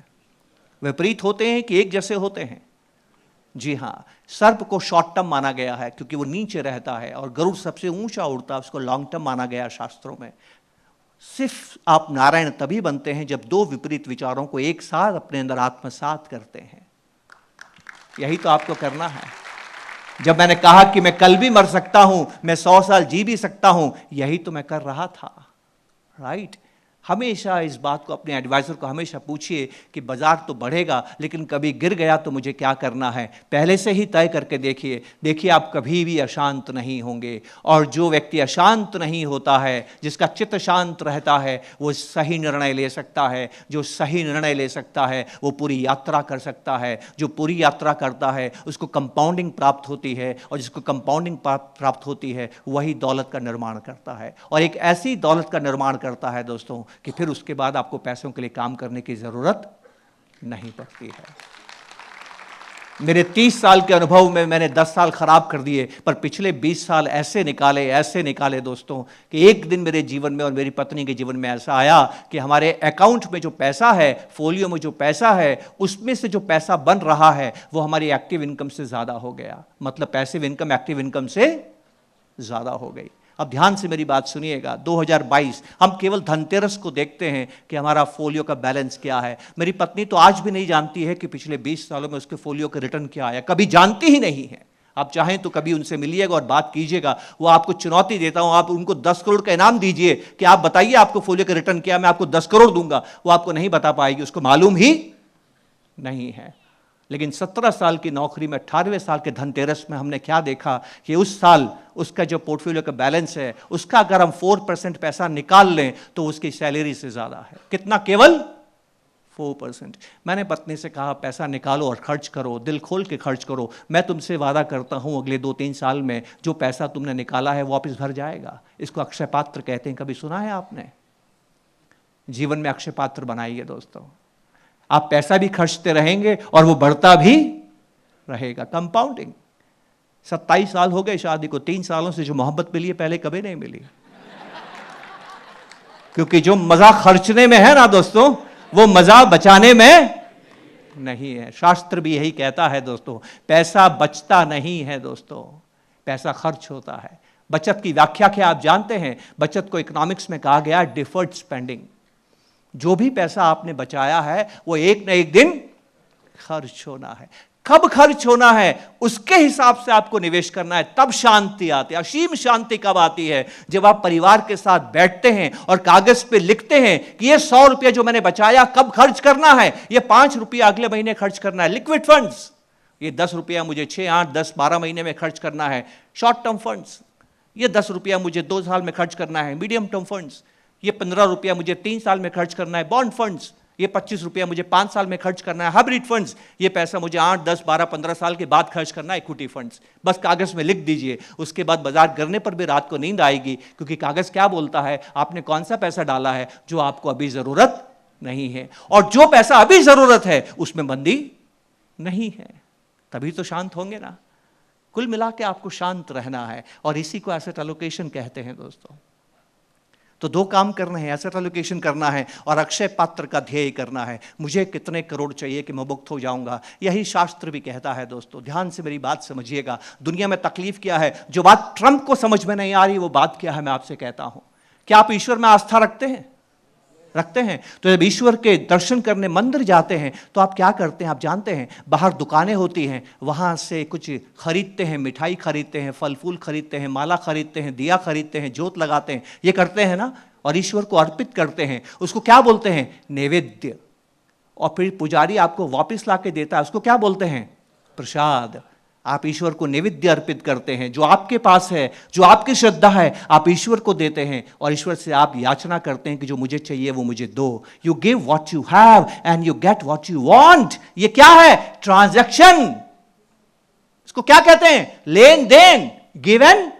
विपरीत होते हैं कि एक जैसे होते हैं। जी हाँ, सर्प को शॉर्ट टर्म माना गया है क्योंकि वो नीचे रहता है, और गरुड़ सबसे ऊंचा उड़ता है, उसको लॉन्ग टर्म माना गया शास्त्रों में। सिर्फ आप नारायण तभी बनते हैं जब दो विपरीत विचारों को एक साथ अपने अंदर आत्मसात करते हैं। यही तो आपको करना है। जब मैंने कहा कि मैं कल भी मर सकता हूं, मैं 100 साल जी भी सकता हूं, यही तो मैं कर रहा था, राइट। हमेशा इस बात को अपने एडवाइज़र को हमेशा पूछिए कि बाजार तो बढ़ेगा, लेकिन कभी गिर गया तो मुझे क्या करना है, पहले से ही तय करके देखिए आप कभी भी अशांत नहीं होंगे। और जो व्यक्ति अशांत नहीं होता है, जिसका चित्त शांत रहता है, वो सही निर्णय ले सकता है। जो सही निर्णय ले सकता है वो पूरी यात्रा कर सकता है। जो पूरी यात्रा करता है उसको कंपाउंडिंग प्राप्त होती है, और जिसको कंपाउंडिंग प्राप्त होती है वही दौलत का निर्माण करता है, और एक ऐसी दौलत का निर्माण करता है दोस्तों कि फिर उसके बाद आपको पैसों के लिए काम करने की जरूरत नहीं पड़ती है। मेरे 30 साल के अनुभव में मैंने 10 साल खराब कर दिए, पर पिछले 20 साल ऐसे निकाले दोस्तों कि एक दिन मेरे जीवन में और मेरी पत्नी के जीवन में ऐसा आया कि हमारे अकाउंट में जो पैसा है, फोलियो में जो पैसा है, उसमें से जो पैसा बन रहा है वो हमारी एक्टिव इनकम से ज्यादा हो गया। मतलब पैसिव इनकम एक्टिव इनकम से ज्यादा हो गई। अब ध्यान से मेरी बात सुनिएगा, 2022 हम केवल धनतेरस को देखते हैं कि हमारा फोलियो का बैलेंस क्या है। मेरी पत्नी तो आज भी नहीं जानती है कि पिछले 20 सालों में उसके फोलियो का रिटर्न क्या आया, कभी जानती ही नहीं है। आप चाहें तो कभी उनसे मिलिएगा और बात कीजिएगा, वो आपको चुनौती देता हूं, आप उनको 10 करोड़ का इनाम दीजिए कि आप बताइए आपको फोलियो का रिटर्न क्या, मैं आपको 10 करोड़ दूंगा, वो आपको नहीं बता पाएगी, उसको मालूम ही नहीं है। लेकिन 17 साल की नौकरी में 18वें साल के धनतेरस में हमने क्या देखा कि उस साल उसका जो पोर्टफोलियो का बैलेंस है, उसका अगर हम 4% पैसा निकाल लें तो उसकी सैलरी से ज़्यादा है। कितना? केवल 4%। मैंने पत्नी से कहा पैसा निकालो और खर्च करो, दिल खोल के खर्च करो। मैं तुमसे वादा करता हूं अगले 2-3 साल में जो पैसा तुमने निकाला है वापस भर जाएगा। इसको अक्षय पात्र कहते हैं, कभी सुना है आपने? जीवन में अक्षय पात्र बनाइए दोस्तों। आप पैसा भी खर्चते रहेंगे और वो बढ़ता भी रहेगा। कंपाउंडिंग। 27 साल हो गए शादी को, 3 सालों से जो मोहब्बत मिली है पहले कभी नहीं मिली। क्योंकि जो मजा खर्चने में है ना दोस्तों, वो मजा बचाने में नहीं है। शास्त्र भी यही कहता है दोस्तों, पैसा बचता नहीं है दोस्तों, पैसा खर्च होता है। बचत की व्याख्या क्या आप जानते हैं? बचत को इकोनॉमिक्स में कहा गया डिफर्ड स्पेंडिंग। जो भी पैसा आपने बचाया है वो एक न एक दिन खर्च होना है। कब खर्च होना है उसके हिसाब से आपको निवेश करना है, तब शांति आती है। असीम शांति कब आती है? जब आप परिवार के साथ बैठते हैं और कागज पे लिखते हैं कि ये 100 रुपया जो मैंने बचाया कब खर्च करना है, ये 5 रुपया अगले महीने खर्च करना है। लिक्विड फंड्स, ये 10 रुपया मुझे 6, 8, 10, 12 महीने में खर्च करना है। शॉर्ट टर्म फंड्स, ये 10 रुपया मुझे 2 साल में खर्च करना है। मीडियम टर्म फंड्स, ये 15 रुपया मुझे 3 साल में खर्च करना है। बॉन्ड फंड्स, ये 25 रुपया मुझे 5 साल में खर्च करना है। हाइब्रिड फंड्स, ये पैसा मुझे 8, 10, 12, 15 साल के बाद खर्च करना है। इक्विटी फंड्स, बस कागज में लिख दीजिए, उसके बाद बाजार गिरने पर भी रात को नींद आएगी, क्योंकि कागज क्या बोलता है, आपने कौन सा पैसा डाला है जो आपको अभी जरूरत नहीं है, और जो पैसा अभी जरूरत है उसमें मंदी नहीं है। तभी तो शांत होंगे ना। कुल मिला के आपको शांत रहना है, और इसी को एसेट एलोकेशन कहते हैं दोस्तों। तो दो काम करने हैं, एसेट एलोकेशन करना है और अक्षय पात्र का ध्येय करना है। मुझे कितने करोड़ चाहिए कि मैं मुक्त हो जाऊंगा, यही शास्त्र भी कहता है। दोस्तों ध्यान से मेरी बात समझिएगा। दुनिया में तकलीफ क्या है, जो बात ट्रंप को समझ में नहीं आ रही वो बात क्या है, मैं आपसे कहता हूं। क्या आप ईश्वर में आस्था रखते हैं? रखते हैं। तो जब ईश्वर के दर्शन करने मंदिर जाते हैं तो आप क्या करते हैं? आप जानते हैं, बाहर दुकानें होती हैं, वहां से कुछ खरीदते हैं, मिठाई खरीदते हैं, फल फूल खरीदते हैं, माला खरीदते हैं, दिया खरीदते हैं, जोत लगाते हैं, ये करते हैं ना, और ईश्वर को अर्पित करते हैं। उसको क्या बोलते हैं? नैवेद्य। और फिर पुजारी आपको वापस ला के देता है, उसको क्या बोलते हैं? प्रसाद। आप ईश्वर को नैवेद्य अर्पित करते हैं। जो आपके पास है, जो आपकी श्रद्धा है, आप ईश्वर को देते हैं और ईश्वर से आप याचना करते हैं कि जो मुझे चाहिए वो मुझे दो। You give what you have and you get what you want. ये क्या है? ट्रांजैक्शन। इसको क्या कहते हैं? लेन देन, गिव एंड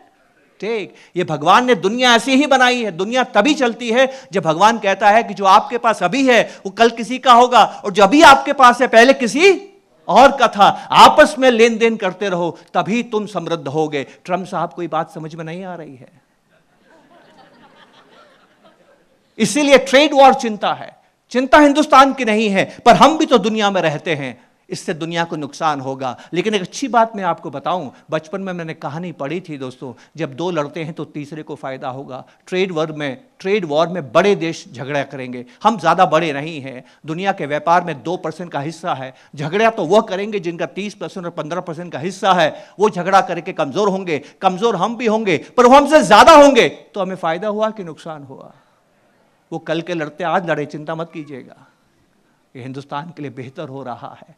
टेक। ये भगवान ने दुनिया ऐसी ही बनाई है। दुनिया तभी चलती है जब भगवान कहता है कि जो आपके पास अभी है वो कल किसी का होगा, और जो अभी आपके पास है पहले किसी और का था। आपस में लेन देन करते रहो, तभी तुम समृद्ध होगे। ट्रम्प साहब को ये बात समझ में नहीं आ रही है, इसीलिए ट्रेड वॉर चिंता है। चिंता हिंदुस्तान की नहीं है, पर हम भी तो दुनिया में रहते हैं, इससे दुनिया को नुकसान होगा। लेकिन एक अच्छी बात मैं आपको बताऊं, बचपन में मैंने कहानी पढ़ी थी दोस्तों, जब दो लड़ते हैं तो तीसरे को फायदा होगा। ट्रेड वॉर में बड़े देश झगड़ा करेंगे। हम ज्यादा बड़े नहीं हैं, दुनिया के व्यापार में 2% का हिस्सा है। झगड़ा तो वह करेंगे जिनका 30% और 15% का हिस्सा है, वो झगड़ा करके कमजोर होंगे। कमजोर हम भी होंगे, पर वो हमसे ज्यादा होंगे, तो हमें फायदा हुआ कि नुकसान हुआ? वो कल के लड़ते आज लड़े, चिंता मत कीजिएगा, ये हिंदुस्तान के लिए बेहतर हो रहा है।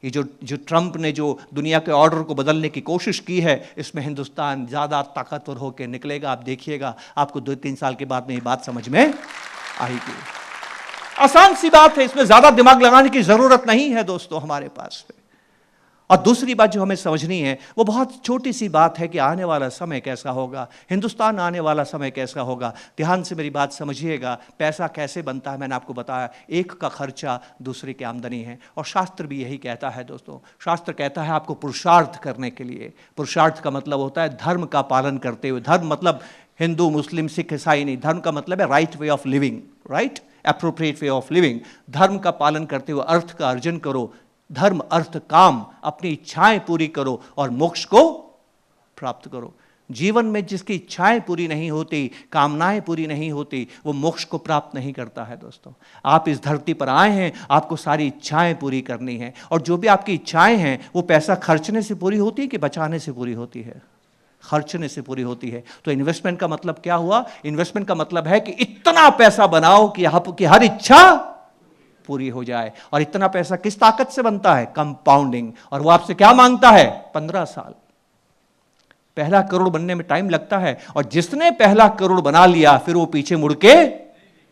ये जो ट्रंप ने जो दुनिया के ऑर्डर को बदलने की कोशिश की है, इसमें हिंदुस्तान ज़्यादा ताकतवर होकर निकलेगा। आप देखिएगा, आपको 2-3 साल के बाद में ये बात समझ में आएगी। आसान सी बात है, इसमें ज़्यादा दिमाग लगाने की ज़रूरत नहीं है दोस्तों हमारे पास में। और दूसरी बात जो हमें समझनी है वो बहुत छोटी सी बात है कि आने वाला समय कैसा होगा, हिंदुस्तान आने वाला समय कैसा होगा। ध्यान से मेरी बात समझिएगा। पैसा कैसे बनता है मैंने आपको बताया, एक का खर्चा दूसरे की आमदनी है। और शास्त्र भी यही कहता है दोस्तों। शास्त्र कहता है आपको पुरुषार्थ करने के लिए। पुरुषार्थ का मतलब होता है धर्म का पालन करते हुए। धर्म मतलब हिंदू मुस्लिम सिख ईसाई नहीं, धर्म का मतलब है right way of living, right appropriate way of living. धर्म का पालन करते हुए अर्थ का अर्जन करो। धर्म अर्थ काम, अपनी इच्छाएं पूरी करो और मोक्ष को प्राप्त करो। जीवन में जिसकी इच्छाएं पूरी नहीं होती, कामनाएं पूरी नहीं होती, वो मोक्ष को प्राप्त नहीं करता है दोस्तों। आप इस धरती पर आए हैं, आपको सारी इच्छाएं पूरी करनी है। और जो भी आपकी इच्छाएं हैं वो पैसा खर्चने से पूरी होती है कि बचाने से पूरी होती है? खर्चने से पूरी होती है। तो इन्वेस्टमेंट का मतलब क्या हुआ? इन्वेस्टमेंट का मतलब है कि इतना पैसा बनाओ कि आपकी हर इच्छा पूरी हो जाए। और इतना पैसा किस ताकत से बनता है? कंपाउंडिंग। और वो आपसे क्या मांगता है? 15 साल। पहला करोड़ बनने में टाइम लगता है, और जिसने पहला करोड़ बना लिया फिर वो पीछे मुड़ के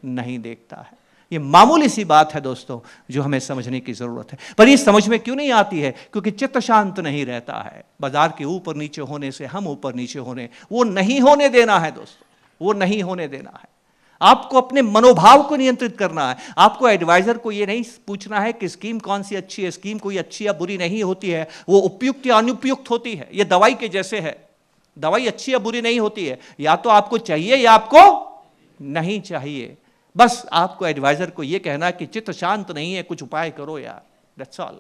नहीं देखता है। ये मामूली सी बात है दोस्तों जो हमें समझने की जरूरत है। पर ये समझ में क्यों नहीं आती है? क्योंकि चित्त शांत नहीं रहता है। बाजार के ऊपर नीचे होने से हम ऊपर नीचे होने, वो नहीं होने देना है दोस्तों, वो नहीं होने देना है। आपको अपने मनोभाव को नियंत्रित करना है। आपको एडवाइजर को ये नहीं पूछना है कि स्कीम कौन सी अच्छी है। स्कीम कोई अच्छी या बुरी नहीं होती है, वो उपयुक्त या अनुपयुक्त होती है। ये दवाई के जैसे है, दवाई अच्छी या बुरी नहीं होती है, या तो आपको चाहिए या आपको नहीं चाहिए। बस आपको एडवाइजर को ये कहना है कि चित्त शांत नहीं है, कुछ उपाय करो यार, दैट्स ऑल।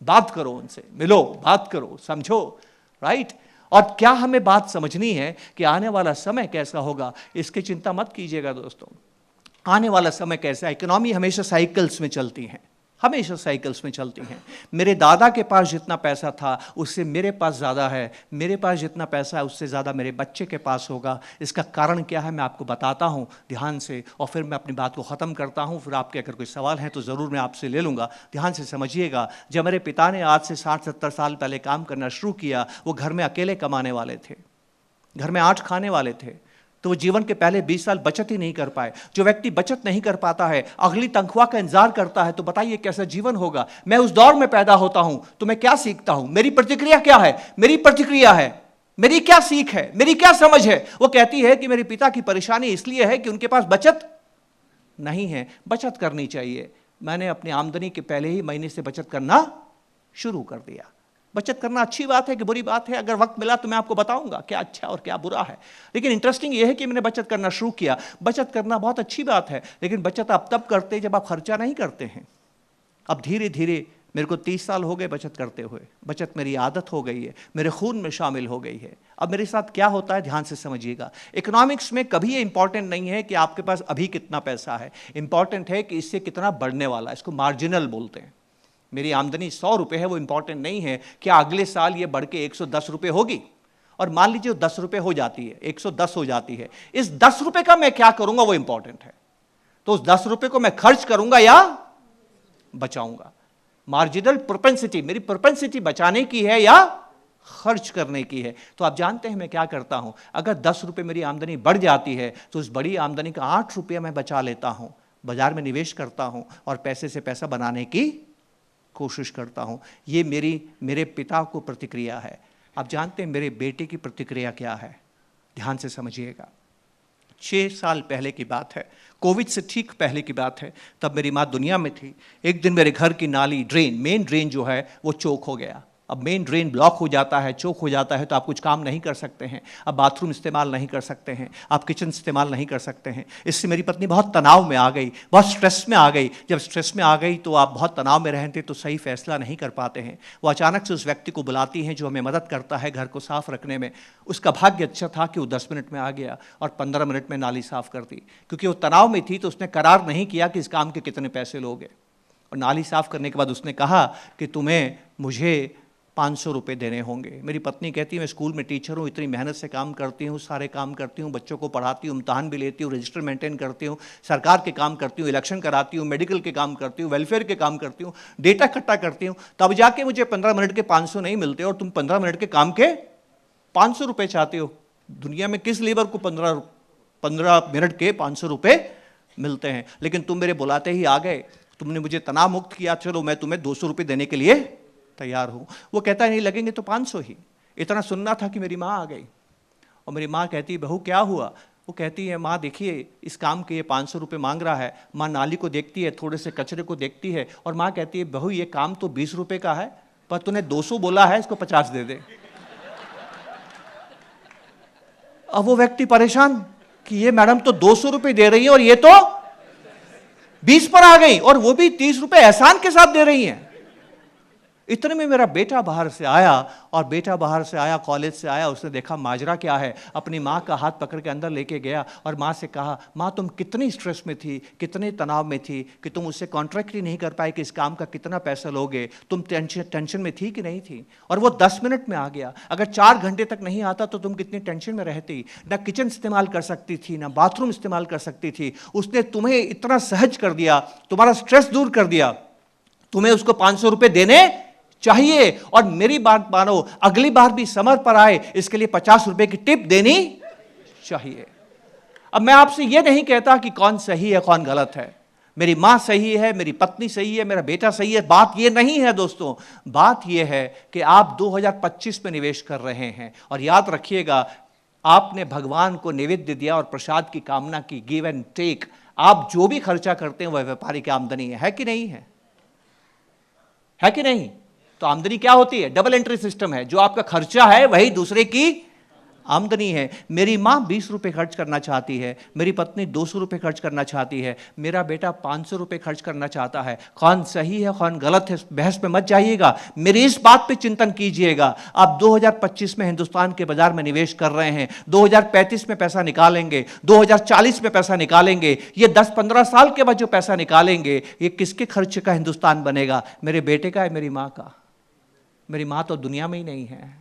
बात करो उनसे, मिलो, बात करो, समझो, राइट। और क्या हमें बात समझनी है कि आने वाला समय कैसा होगा, इसकी चिंता मत कीजिएगा दोस्तों। आने वाला समय कैसा है? इकोनॉमी हमेशा साइकिल्स में चलती है, हमेशा साइकिल्स में चलती हैं। मेरे दादा के पास जितना पैसा था उससे मेरे पास ज़्यादा है, मेरे पास जितना पैसा है उससे ज़्यादा मेरे बच्चे के पास होगा। इसका कारण क्या है मैं आपको बताता हूँ ध्यान से, और फिर मैं अपनी बात को ख़त्म करता हूँ। फिर आपके अगर कोई सवाल है तो ज़रूर मैं आपसे ले लूँगा। ध्यान से समझिएगा। जब मेरे पिता ने आज से 60-70 साल पहले काम करना शुरू किया, वो घर में अकेले कमाने वाले थे, घर में 8 खाने वाले थे, तो वो जीवन के पहले 20 साल बचत ही नहीं कर पाए। जो व्यक्ति बचत नहीं कर पाता है, अगली तनख्वाह का इंतजार करता है, तो बताइए कैसा जीवन होगा। मैं उस दौर में पैदा होता हूं तो मैं क्या सीखता हूं? मेरी प्रतिक्रिया क्या है? मेरी प्रतिक्रिया है, मेरी क्या सीख है, मेरी क्या समझ है? वो कहती है कि मेरे पिता की परेशानी इसलिए है कि उनके पास बचत नहीं है। बचत करनी चाहिए। मैंने अपनी आमदनी के पहले ही महीने से बचत करना शुरू कर दिया। बचत करना अच्छी बात है कि बुरी बात है? अगर वक्त मिला तो मैं आपको बताऊंगा क्या अच्छा और क्या बुरा है। लेकिन इंटरेस्टिंग यह है कि मैंने बचत करना शुरू किया। बचत करना बहुत अच्छी बात है, लेकिन बचत आप तब करते हैं जब आप खर्चा नहीं करते हैं। अब धीरे धीरे मेरे को 30 साल हो गए बचत करते हुए, बचत मेरी आदत हो गई है, मेरे खून में शामिल हो गई है। अब मेरे साथ क्या होता है ध्यान से समझिएगा। इकोनॉमिक्स में कभी ये इंपॉर्टेंट नहीं है कि आपके पास अभी कितना पैसा है, इंपॉर्टेंट है कि इससे कितना बढ़ने वाला है। इसको मार्जिनल बोलते हैं। मेरी आमदनी 100 रुपये है, वो इंपॉर्टेंट नहीं है कि अगले साल ये बढ़ के 110 रुपये होगी। और मान लीजिए 10 रुपये हो जाती है, 110 हो जाती है, इस 10 रुपये का मैं क्या करूंगा वो इंपॉर्टेंट है। तो उस 10 रुपये को मैं खर्च करूंगा या बचाऊंगा। मार्जिनल प्रोपेंसिटी, मेरी प्रोपेंसिटी बचाने की है या खर्च करने की है। तो आप जानते हैं मैं क्या करता हूं, अगर 10 रुपये मेरी आमदनी बढ़ जाती है तो उस बड़ी आमदनी का 8 रुपये मैं बचा लेता हूं, बाजार में निवेश करता हूं और पैसे से पैसा बनाने की कोशिश करता हूं। ये मेरे पिता को प्रतिक्रिया है। आप जानते हैं मेरे बेटे की प्रतिक्रिया क्या है? ध्यान से समझिएगा। 6 साल पहले की बात है, कोविड से ठीक पहले की बात है। तब मेरी माँ दुनिया में थी। एक दिन मेरे घर की नाली ड्रेन, मेन ड्रेन जो है वो चोक हो गया। अब मेन ड्रेन ब्लॉक हो जाता है, चोक हो जाता है तो आप कुछ काम नहीं कर सकते हैं। अब बाथरूम इस्तेमाल नहीं कर सकते हैं, आप किचन इस्तेमाल नहीं कर सकते हैं। इससे मेरी पत्नी बहुत तनाव में आ गई, बहुत स्ट्रेस में आ गई। जब स्ट्रेस में आ गई तो आप बहुत तनाव में रहते तो सही फैसला नहीं कर पाते हैं। वो अचानक से उस व्यक्ति को बुलाती हैं जो हमें मदद करता है घर को साफ रखने में। उसका भाग्य अच्छा था कि वो 10 मिनट में आ गया और 15 मिनट में नाली साफ कर दी। क्योंकि वो तनाव में थी तो उसने करार नहीं किया कि इस काम के कितने पैसे लोगे। और नाली साफ करने के बाद उसने कहा कि तुम्हें मुझे 500 रुपये देने होंगे। मेरी पत्नी कहती है मैं स्कूल में टीचर हूँ, इतनी मेहनत से काम करती हूँ, सारे काम करती हूँ, बच्चों को पढ़ाती हूँ, इम्तहान भी लेती हूँ, रजिस्टर मेंटेन करती हूँ, सरकार के काम करती हूँ, इलेक्शन कराती हूँ, मेडिकल के काम करती हूँ, वेलफेयर के काम करती हूँ, डेटा इकट्ठा करती हूँ, तब जाके मुझे 15 मिनट के 500 नहीं मिलते और तुम 15 मिनट के काम के 500 रुपये चाहते हो। दुनिया में किस लेबर को 15 मिनट के 500 रुपये मिलते हैं? लेकिन तुम मेरे बुलाते ही आ गए, तुमने मुझे तनाव मुक्त किया, चलो मैं तुम्हें 200 रुपये देने के लिए तैयार हूं। वो कहता है नहीं लगेंगे तो 500 ही। इतना सुनना था कि मेरी माँ आ गई और मेरी माँ कहती बहू क्या हुआ? वो कहती है माँ देखिए इस काम के ये 500 रुपये मांग रहा है। माँ नाली को देखती है, थोड़े से कचरे को देखती है और माँ कहती है बहू ये काम तो 20 रुपये का है, पर तूने 200 बोला है, इसको 50 दे दे। अब वो व्यक्ति परेशान कि ये मैडम तो 200 रुपये दे रही है और ये तो 20 पर आ गई और वो भी 30 रुपये एहसान के साथ दे रही हैं। इतने में मेरा बेटा बाहर से आया और बेटा बाहर से आया, कॉलेज से आया, उसने देखा माजरा क्या है, अपनी माँ का हाथ पकड़ के अंदर लेके गया और माँ से कहा माँ तुम कितनी स्ट्रेस में थी, कितने तनाव में थी कि तुम उससे कॉन्ट्रैक्ट ही नहीं कर पाए कि इस काम का कितना पैसा लोगे, तुम टेंशन में थी कि नहीं थी? और वो 10 मिनट में आ गया। अगर 4 घंटे तक नहीं आता तो तुम कितनी टेंशन में रहती, ना किचन इस्तेमाल कर सकती थी, ना बाथरूम इस्तेमाल कर सकती थी। उसने तुम्हें इतना सहज कर दिया, तुम्हारा स्ट्रेस दूर कर दिया, तुम्हें उसको 500 रुपये देने चाहिए। और मेरी बात मानो, अगली बार भी समर पर आए इसके लिए 50 रुपए की टिप देनी चाहिए। अब मैं आपसे यह नहीं कहता कि कौन सही है कौन गलत है, मेरी मां सही है, मेरी पत्नी सही है, मेरा बेटा सही है, बात यह नहीं है दोस्तों। बात यह है कि आप 2025 में निवेश कर रहे हैं और याद रखिएगा आपने भगवान को नैवेद्य दिया और प्रसाद की कामना की, गिव एंड टेक। आप जो भी खर्चा करते हैं वह व्यापारिक आमदनी है कि नहीं है? है कि नहीं? तो आमदनी क्या होती है? डबल एंट्री सिस्टम है। जो आपका खर्चा है वही दूसरे की आमदनी है। मेरी माँ 20 रुपये खर्च करना चाहती है, मेरी पत्नी 200 रुपये खर्च करना चाहती है, मेरा बेटा 500 रुपये खर्च करना चाहता है। कौन सही है कौन गलत है बहस में मत जाइएगा, मेरी इस बात पे चिंतन कीजिएगा। आप 2025 में हिंदुस्तान के बाजार में निवेश कर रहे हैं, 2035 में पैसा निकालेंगे, 2040 में पैसा निकालेंगे, ये 10-15 साल के बाद जो पैसा निकालेंगे ये किसके खर्चे का हिंदुस्तान बनेगा? मेरे बेटे का है, मेरी माँ का? मेरी माँ तो दुनिया में ही नहीं है।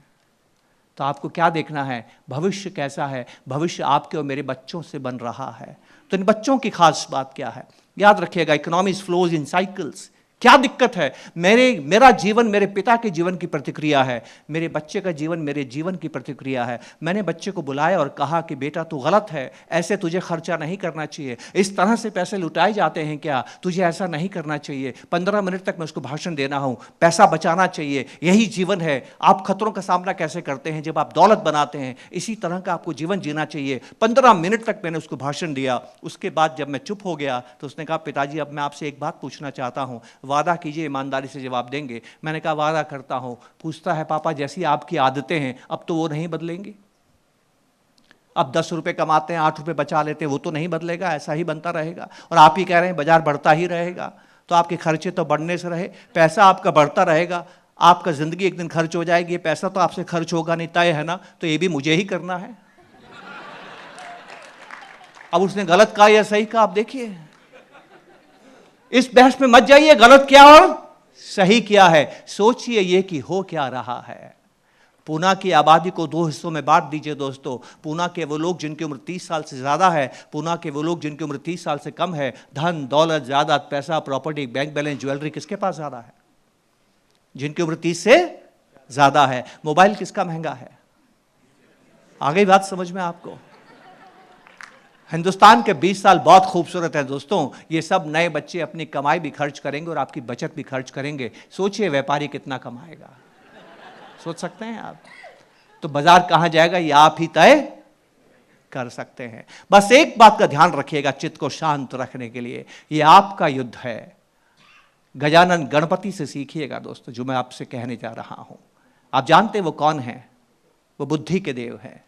तो आपको क्या देखना है? भविष्य कैसा है? भविष्य आपके और मेरे बच्चों से बन रहा है। तो इन बच्चों की खास बात क्या है? याद रखिएगा, इकोनॉमी फ्लोज इन साइकिल्स। क्या दिक्कत है? मेरा जीवन मेरे पिता के जीवन की प्रतिक्रिया है, मेरे बच्चे का जीवन मेरे जीवन की प्रतिक्रिया है। मैंने बच्चे को बुलाया और कहा कि बेटा तू गलत है, ऐसे तुझे खर्चा नहीं करना चाहिए, इस तरह से पैसे लुटाए जाते हैं क्या, तुझे ऐसा नहीं करना चाहिए। 15 मिनट तक मैं उसको भाषण देना हूँ, पैसा बचाना चाहिए, यही जीवन है। आप खतरों का सामना कैसे करते हैं जब आप दौलत बनाते हैं, इसी तरह का आपको जीवन जीना चाहिए। 15 मिनट तक मैंने उसको भाषण दिया। उसके बाद जब मैं चुप हो गया तो उसने कहा पिताजी अब मैं आपसे एक बात पूछना चाहता हूँ, वादा कीजिए ईमानदारी से जवाब देंगे। मैंने कहा वादा करता हूँ। पूछता है पापा जैसी आपकी आदतें हैं अब तो वो नहीं बदलेंगी? अब 10 रुपये कमाते हैं 8 रुपये बचा लेते हैं, वो तो नहीं बदलेगा, ऐसा ही बनता रहेगा। और आप ही कह रहे हैं बाजार बढ़ता ही रहेगा, तो आपके खर्चे तो बढ़ने से रहे, पैसा आपका बढ़ता रहेगा, आपका ज़िंदगी एक दिन खर्च हो जाएगी, ये पैसा तो आपसे खर्च होगा नहीं, तय है ना, तो ये भी मुझे ही करना है। अब उसने गलत कहा या सही कहा आप देखिए। इस बहस में मत जाइए गलत क्या और सही क्या है, सोचिए ये कि हो क्या रहा है। पूना की आबादी को 2 हिस्सों में बांट दीजिए दोस्तों। पूना के वो लोग जिनकी उम्र 30 साल से ज़्यादा है, पूना के वो लोग जिनकी उम्र 30 साल से कम है। धन दौलत जायदाद पैसा प्रॉपर्टी बैंक बैलेंस ज्वेलरी किसके पास ज़्यादा है? जिनकी उम्र 30 से ज़्यादा है। मोबाइल किसका महंगा है? आ गई बात समझ में आपको? हिंदुस्तान के 20 साल बहुत खूबसूरत है दोस्तों। ये सब नए बच्चे अपनी कमाई भी खर्च करेंगे और आपकी बचत भी खर्च करेंगे। सोचिए व्यापारी कितना कमाएगा, सोच सकते हैं आप? तो बाजार कहां जाएगा ये आप ही तय कर सकते हैं। बस एक बात का ध्यान रखिएगा चित्त को शांत रखने के लिए, ये आपका युद्ध है। गजानन गणपति से सीखिएगा दोस्तों जो मैं आपसे कहने जा रहा हूं। आप जानते हैं वो कौन है? वो बुद्धि के देव हैं।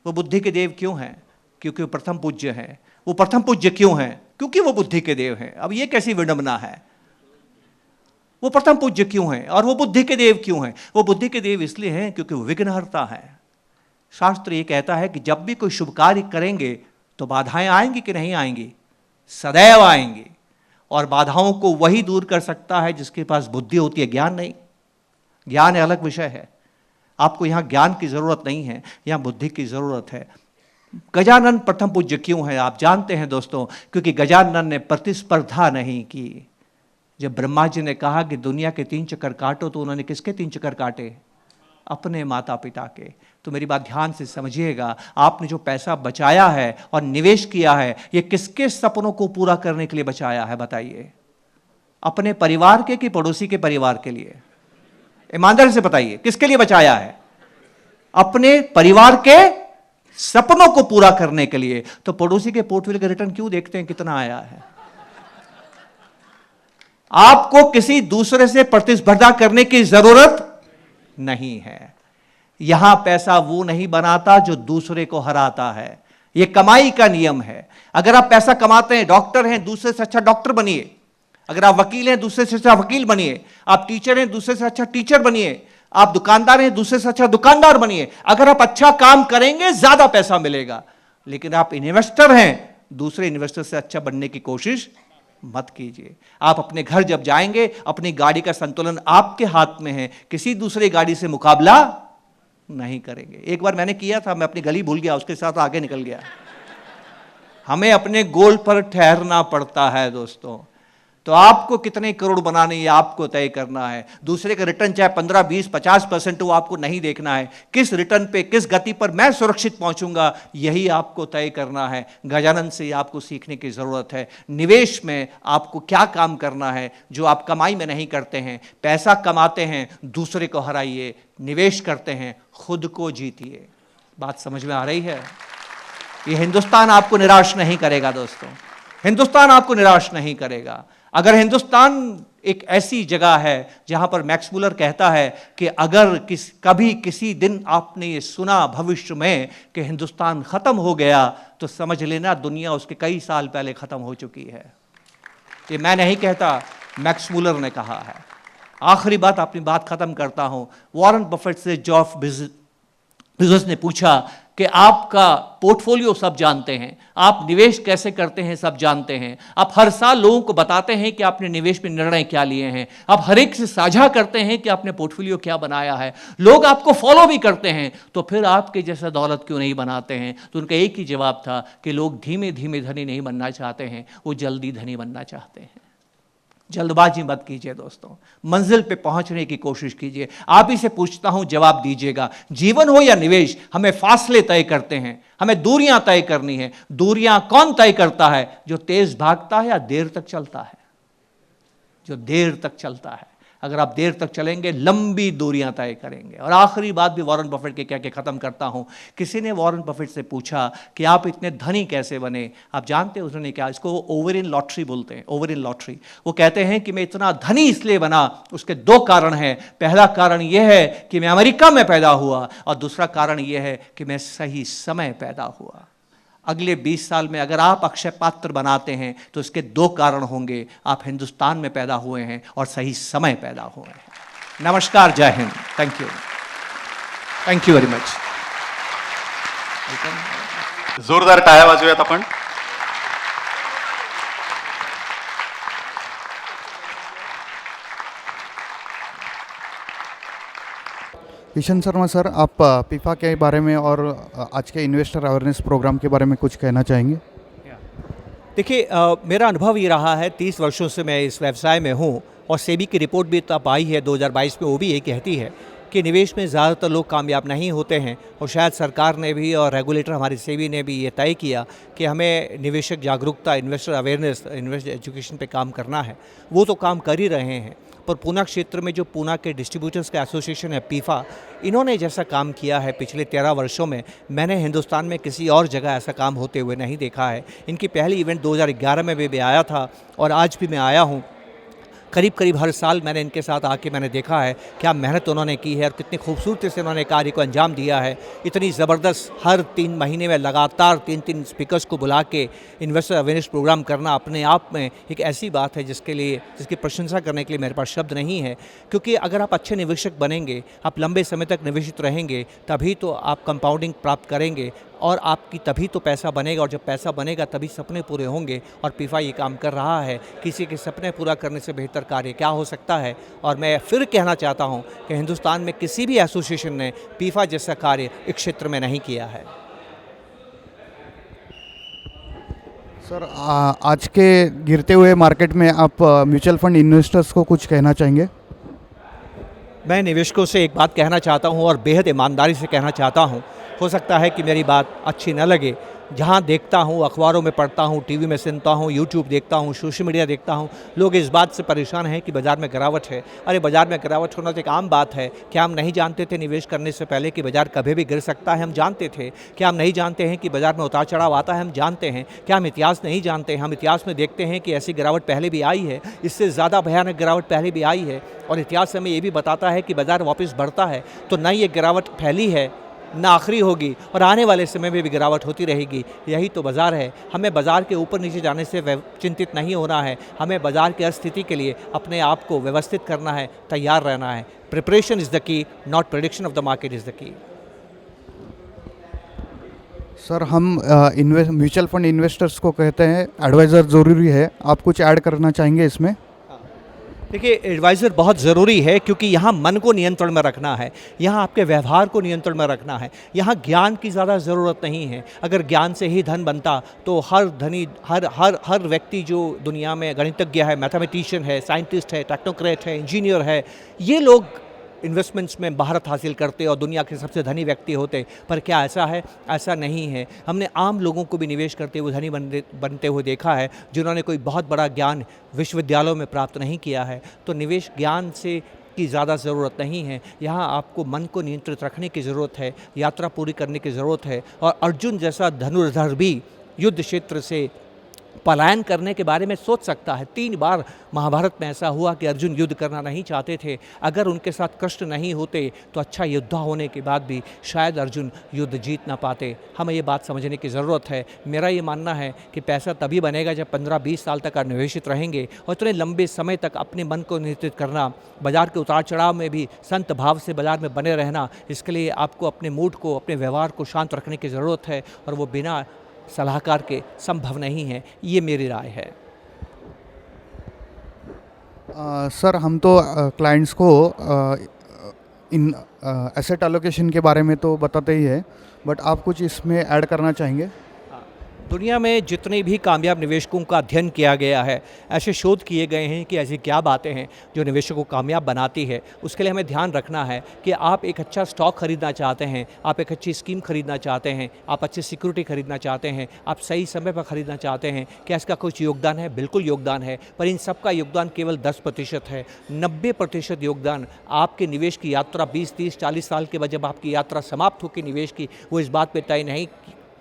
वो बुद्धि के देव क्यों हैं? क्योंकि वो प्रथम पूज्य हैं। वो प्रथम पूज्य क्यों हैं? क्योंकि वो बुद्धि के देव हैं। अब ये कैसी विडंबना है? वो प्रथम पूज्य क्यों हैं और वो बुद्धि के देव क्यों हैं? वो बुद्धि के देव इसलिए हैं क्योंकि वो विघ्नहर्ता है। शास्त्र ये कहता है कि जब भी कोई शुभ कार्य करेंगे तो बाधाएं आएंगी कि नहीं आएंगी? सदैव आएंगी। और बाधाओं को वही दूर कर सकता है जिसके पास बुद्धि होती है, ज्ञान नहीं। ज्ञान एक अलग विषय है। आपको यहां ज्ञान की जरूरत नहीं है, यहां बुद्धि की जरूरत है। गजानन प्रथम पूज्य क्यों है आप जानते हैं दोस्तों? क्योंकि गजानन ने प्रतिस्पर्धा नहीं की। जब ब्रह्मा जी ने कहा कि दुनिया के 3 चक्कर काटो, तो उन्होंने किसके 3 चक्कर काटे? अपने माता पिता के। तो मेरी बात ध्यान से समझिएगा, आपने जो पैसा बचाया है और निवेश किया है, ये किसके सपनों को पूरा करने के लिए बचाया है बताइए? अपने परिवार के कि पड़ोसी के परिवार के लिए? ईमानदारी से बताइए किसके लिए बचाया है? अपने परिवार के सपनों को पूरा करने के लिए। तो पड़ोसी के पोर्टफोलियो का रिटर्न क्यों देखते हैं कितना आया है? आपको किसी दूसरे से प्रतिस्पर्धा करने की जरूरत नहीं है। यहां पैसा वो नहीं बनाता जो दूसरे को हराता है। यह कमाई का नियम है। अगर आप पैसा कमाते हैं, डॉक्टर हैं, दूसरे से अच्छा डॉक्टर बनिए। अगर आप वकील हैं, दूसरे से अच्छा वकील बनिए। आप टीचर हैं, दूसरे से अच्छा टीचर बनिए। आप दुकानदार हैं, दूसरे से अच्छा दुकानदार बनिए। अगर आप अच्छा काम करेंगे ज्यादा पैसा मिलेगा। लेकिन आप इन्वेस्टर हैं, दूसरे इन्वेस्टर से अच्छा बनने की कोशिश मत कीजिए। आप अपने घर जब जाएंगे, अपनी गाड़ी का संतुलन आपके हाथ में है, किसी दूसरी गाड़ी से मुकाबला नहीं करेंगे। एक बार मैंने किया था, मैं अपनी गली भूल गया, उसके साथ आगे निकल गया। हमें अपने गोल पर ठहरना पड़ता है दोस्तों। तो आपको कितने करोड़ बनाने ये आपको तय करना है। दूसरे का रिटर्न चाहे 15, 20, 50% हो, आपको नहीं देखना है। किस रिटर्न पे, किस गति पर मैं सुरक्षित पहुंचूंगा, यही आपको तय करना है। गजानन से आपको सीखने की जरूरत है। निवेश में आपको क्या काम करना है जो आप कमाई में नहीं करते हैं। पैसा कमाते हैं, दूसरे को हराइए। निवेश करते हैं, खुद को जीतिए। बात समझ में आ रही है? ये हिंदुस्तान आपको निराश नहीं करेगा दोस्तों। हिंदुस्तान आपको निराश नहीं करेगा। अगर हिंदुस्तान एक ऐसी जगह है जहां पर मैक्स मुलर कहता है कि अगर कभी किसी दिन आपने ये सुना भविष्य में कि हिंदुस्तान खत्म हो गया, तो समझ लेना दुनिया उसके कई साल पहले खत्म हो चुकी है। ये मैं नहीं कहता, मैक्स मुलर ने कहा है। आखिरी बात, अपनी बात खत्म करता हूं। वॉरेन बफेट से जॉफ बिजनेस ने पूछा कि आपका पोर्टफोलियो सब जानते हैं, आप निवेश कैसे करते हैं सब जानते हैं, आप हर साल लोगों को बताते हैं कि आपने निवेश में निर्णय क्या लिए हैं, आप हर एक से साझा करते हैं कि आपने पोर्टफोलियो क्या बनाया है, लोग आपको फॉलो भी करते हैं, तो फिर आपके जैसा दौलत क्यों नहीं बनाते हैं? तो उनका एक ही जवाब था कि लोग धीमे धीमे धनी नहीं बनना चाहते हैं, वो जल्दी धनी बनना चाहते हैं। जल्दबाजी मत कीजिए दोस्तों, मंजिल पे पहुंचने की कोशिश कीजिए। आप ही से पूछता हूं, जवाब दीजिएगा। जीवन हो या निवेश, हमें फासले तय करते हैं, हमें दूरियां तय करनी है। दूरियां कौन तय करता है? जो तेज भागता है या देर तक चलता है? जो देर तक चलता है। अगर आप देर तक चलेंगे लंबी दूरियां तय करेंगे। और आखिरी बात भी वॉरेन बफेट के कह के ख़त्म करता हूं। किसी ने वॉरेन बफेट से पूछा कि आप इतने धनी कैसे बने। आप जानते हैं उन्होंने क्या, इसको ओवर इन लॉटरी बोलते हैं, ओवर इन लॉटरी। वो कहते हैं कि मैं इतना धनी इसलिए बना, उसके दो कारण हैं। पहला कारण यह है कि मैं अमेरिका में पैदा हुआ, और दूसरा कारण यह है कि मैं सही समय पैदा हुआ। अगले 20 साल में अगर आप अक्षय पात्र बनाते हैं तो इसके दो कारण होंगे, आप हिंदुस्तान में पैदा हुए हैं और सही समय पैदा हुए हैं। नमस्कार, जय Hind, thank you very much. जोरदार टाळ्या वाजवूयात आपण। किशन शर्मा सर, आप पीफा के बारे में और आज के इन्वेस्टर अवेयरनेस प्रोग्राम के बारे में कुछ कहना चाहेंगे? देखिए, मेरा अनुभव ये रहा है, 30 वर्षों से मैं इस व्यवसाय में हूँ, और सेबी की रिपोर्ट भी तब आई है 2022 में, वो भी ये कहती है कि निवेश में ज़्यादातर लोग कामयाब नहीं होते हैं। और शायद सरकार ने भी और रेगुलेटर हमारी सेबी ने भी ये तय किया कि हमें निवेशक जागरूकता, इन्वेस्टर अवेयरनेस, इन्वेस्टर एजुकेशन पे काम करना है। वो तो काम कर ही रहे हैं, पर पूना क्षेत्र में जो पूना के डिस्ट्रीब्यूटर्स का एसोसिएशन है पीफा, इन्होंने जैसा काम किया है पिछले 13 वर्षों में, मैंने हिंदुस्तान में किसी और जगह ऐसा काम होते हुए नहीं देखा है। इनकी पहली इवेंट 2011 में भी आया था, और आज भी मैं आया हूँ। करीब करीब हर साल मैंने इनके साथ आके मैंने देखा है क्या मेहनत उन्होंने की है और कितनी खूबसूरती से उन्होंने कार्य को अंजाम दिया है। इतनी ज़बरदस्त हर 3 महीने में लगातार 3-3 स्पीकर्स को बुला के इन्वेस्टर अवेयरनेस प्रोग्राम करना अपने आप में एक ऐसी बात है जिसकी प्रशंसा करने के लिए मेरे पास शब्द नहीं है। क्योंकि अगर आप अच्छे निवेशक बनेंगे, आप लंबे समय तक निवेशित रहेंगे, तभी तो आप कंपाउंडिंग प्राप्त करेंगे, और आपकी तभी तो पैसा बनेगा, और जब पैसा बनेगा तभी सपने पूरे होंगे। और पीफा ये काम कर रहा है। किसी के सपने पूरा करने से बेहतर कार्य क्या हो सकता है। और मैं फिर कहना चाहता हूँ कि हिंदुस्तान में किसी भी एसोसिएशन ने पीफा जैसा कार्य इस क्षेत्र में नहीं किया है। सर, आज के गिरते हुए मार्केट में आप म्यूचुअल फंड इन्वेस्टर्स को कुछ कहना चाहेंगे? मैं निवेशकों से एक बात कहना चाहता हूँ, और बेहद ईमानदारी से कहना चाहता हूँ। हो सकता है कि मेरी बात अच्छी न लगे। जहाँ देखता हूँ, अखबारों में पढ़ता हूँ, टीवी में सुनता हूँ, यूट्यूब देखता हूँ, सोशल मीडिया देखता हूँ, लोग इस बात से परेशान हैं कि बाज़ार में गिरावट है। अरे बाज़ार में गिरावट होना तो एक आम बात है। क्या हम नहीं जानते थे निवेश करने से पहले कि बाज़ार कभी भी गिर सकता है? हम जानते थे। क्या हम नहीं जानते हैं कि बाज़ार में उतार चढ़ाव आता है? हम जानते हैं। क्या हम इतिहास नहीं जानते? हम इतिहास में देखते हैं कि ऐसी गिरावट पहले भी आई है, इससे ज़्यादा भयानक गिरावट पहले भी आई है, और इतिहास हमें ये भी बताता है कि बाज़ार वापस बढ़ता है तो न ये गिरावट फैली है, ना आखिरी होगी, और आने वाले समय में भी गिरावट होती रहेगी। यही तो बाज़ार है। हमें बाज़ार के ऊपर नीचे जाने से चिंतित नहीं होना है। हमें बाज़ार की स्थिति के लिए अपने आप को व्यवस्थित करना है, तैयार रहना है। Preparation is the key, not prediction of the market is the key. Sir, हम म्यूचुअल फंड इन्वेस्टर्स को कहते हैं एडवाइज़र ज़रूरी है, आप कुछ ऐड करना चाहेंगे इसमें? देखिए, एडवाइज़र बहुत ज़रूरी है, क्योंकि यहाँ मन को नियंत्रण में रखना है, यहाँ आपके व्यवहार को नियंत्रण में रखना है। यहाँ ज्ञान की ज़्यादा ज़रूरत नहीं है। अगर ज्ञान से ही धन बनता तो हर धनी, हर व्यक्ति जो दुनिया में गणितज्ञ है, मैथमेटिशियन है, साइंटिस्ट है, टेक्नोक्रेट है, इंजीनियर है, ये लोग इन्वेस्टमेंट्स में महारत हासिल करते और दुनिया के सबसे धनी व्यक्ति होते। पर क्या ऐसा है? ऐसा नहीं है। हमने आम लोगों को भी निवेश करते हुए धनी बनते हुए देखा है, जिन्होंने कोई बहुत बड़ा ज्ञान विश्वविद्यालयों में प्राप्त नहीं किया है। तो निवेश ज्ञान से की ज़्यादा ज़रूरत नहीं है। यहाँ आपको मन को नियंत्रित रखने की ज़रूरत है, यात्रा पूरी करने की ज़रूरत है। और अर्जुन जैसा धनुर्धर भी युद्ध क्षेत्र से पलायन करने के बारे में सोच सकता है। 3 बार महाभारत में ऐसा हुआ कि अर्जुन युद्ध करना नहीं चाहते थे। अगर उनके साथ कष्ट नहीं होते तो अच्छा योद्धा होने के बाद भी शायद अर्जुन युद्ध जीत ना पाते। हमें ये बात समझने की ज़रूरत है। मेरा ये मानना है कि पैसा तभी बनेगा जब 15-20 साल तक निवेशित रहेंगे, और इतने लंबे समय तक अपने मन को नियंत्रित करना, बाज़ार के उतार चढ़ाव में भी संत भाव से बाज़ार में बने रहना, इसके लिए आपको अपने मूड को, अपने व्यवहार को शांत रखने की ज़रूरत है, और वो बिना सलाहकार के संभव नहीं है। ये मेरी राय है। सर, हम तो क्लाइंट्स को इन एसेट एलोकेशन के बारे में तो बताते ही है, बट आप कुछ इसमें ऐड करना चाहेंगे? दुनिया में जितने भी कामयाब निवेशकों का अध्ययन किया गया है, ऐसे शोध किए गए हैं कि ऐसी क्या बातें हैं जो निवेशकों को कामयाब बनाती है। उसके लिए हमें ध्यान रखना है कि आप एक अच्छा स्टॉक खरीदना चाहते हैं, आप एक अच्छी स्कीम खरीदना चाहते हैं, आप अच्छी सिक्योरिटी खरीदना चाहते हैं, आप सही समय पर खरीदना चाहते हैं, क्या इसका कुछ योगदान है? बिल्कुल योगदान है, पर इन सब का योगदान केवल 10% है। 90% योगदान आपके निवेश की यात्रा 20, 30, 40 साल के बाद जब आपकी यात्रा समाप्त होकर निवेश की, वो इस बात पर तय नहीं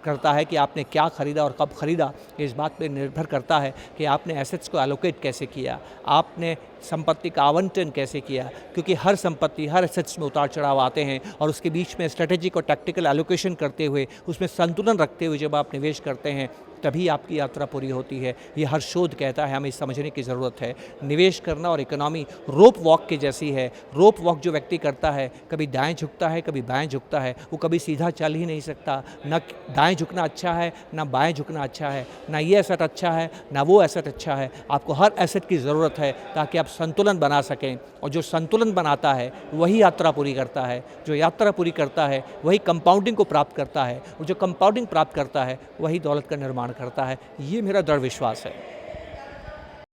करता है कि आपने क्या खरीदा और कब खरीदा। इस बात पे निर्भर करता है कि आपने एसेट्स को एलोकेट कैसे किया, आपने संपत्ति का आवंटन कैसे किया, क्योंकि हर संपत्ति, हर एसेट्स में उतार चढ़ाव आते हैं और उसके बीच में स्ट्रेटेजिक और टैक्टिकल एलोकेशन करते हुए, उसमें संतुलन रखते हुए जब आप निवेश करते हैं तभी आपकी यात्रा पूरी होती है। ये हर शोध कहता है, हमें समझने की ज़रूरत है। निवेश करना और इकोनॉमी रोप वॉक के जैसी है। रोप वॉक जो व्यक्ति करता है, कभी दाएं झुकता है, कभी बाएं झुकता है, वो कभी सीधा चल ही नहीं सकता। ना दाएं झुकना अच्छा है, ना बाएं झुकना अच्छा है, ना ये एसेट अच्छा है, ना वो एसेट अच्छा है। आपको हर एसेट की ज़रूरत है ताकि आप संतुलन बना सकें, और जो संतुलन बनाता है वही यात्रा पूरी करता है। जो यात्रा पूरी करता है वही कंपाउंडिंग को प्राप्त करता है, और जो कंपाउंडिंग प्राप्त करता है वही दौलत का निर्माण करता है। ये मेरा दृढ़ विश्वास है।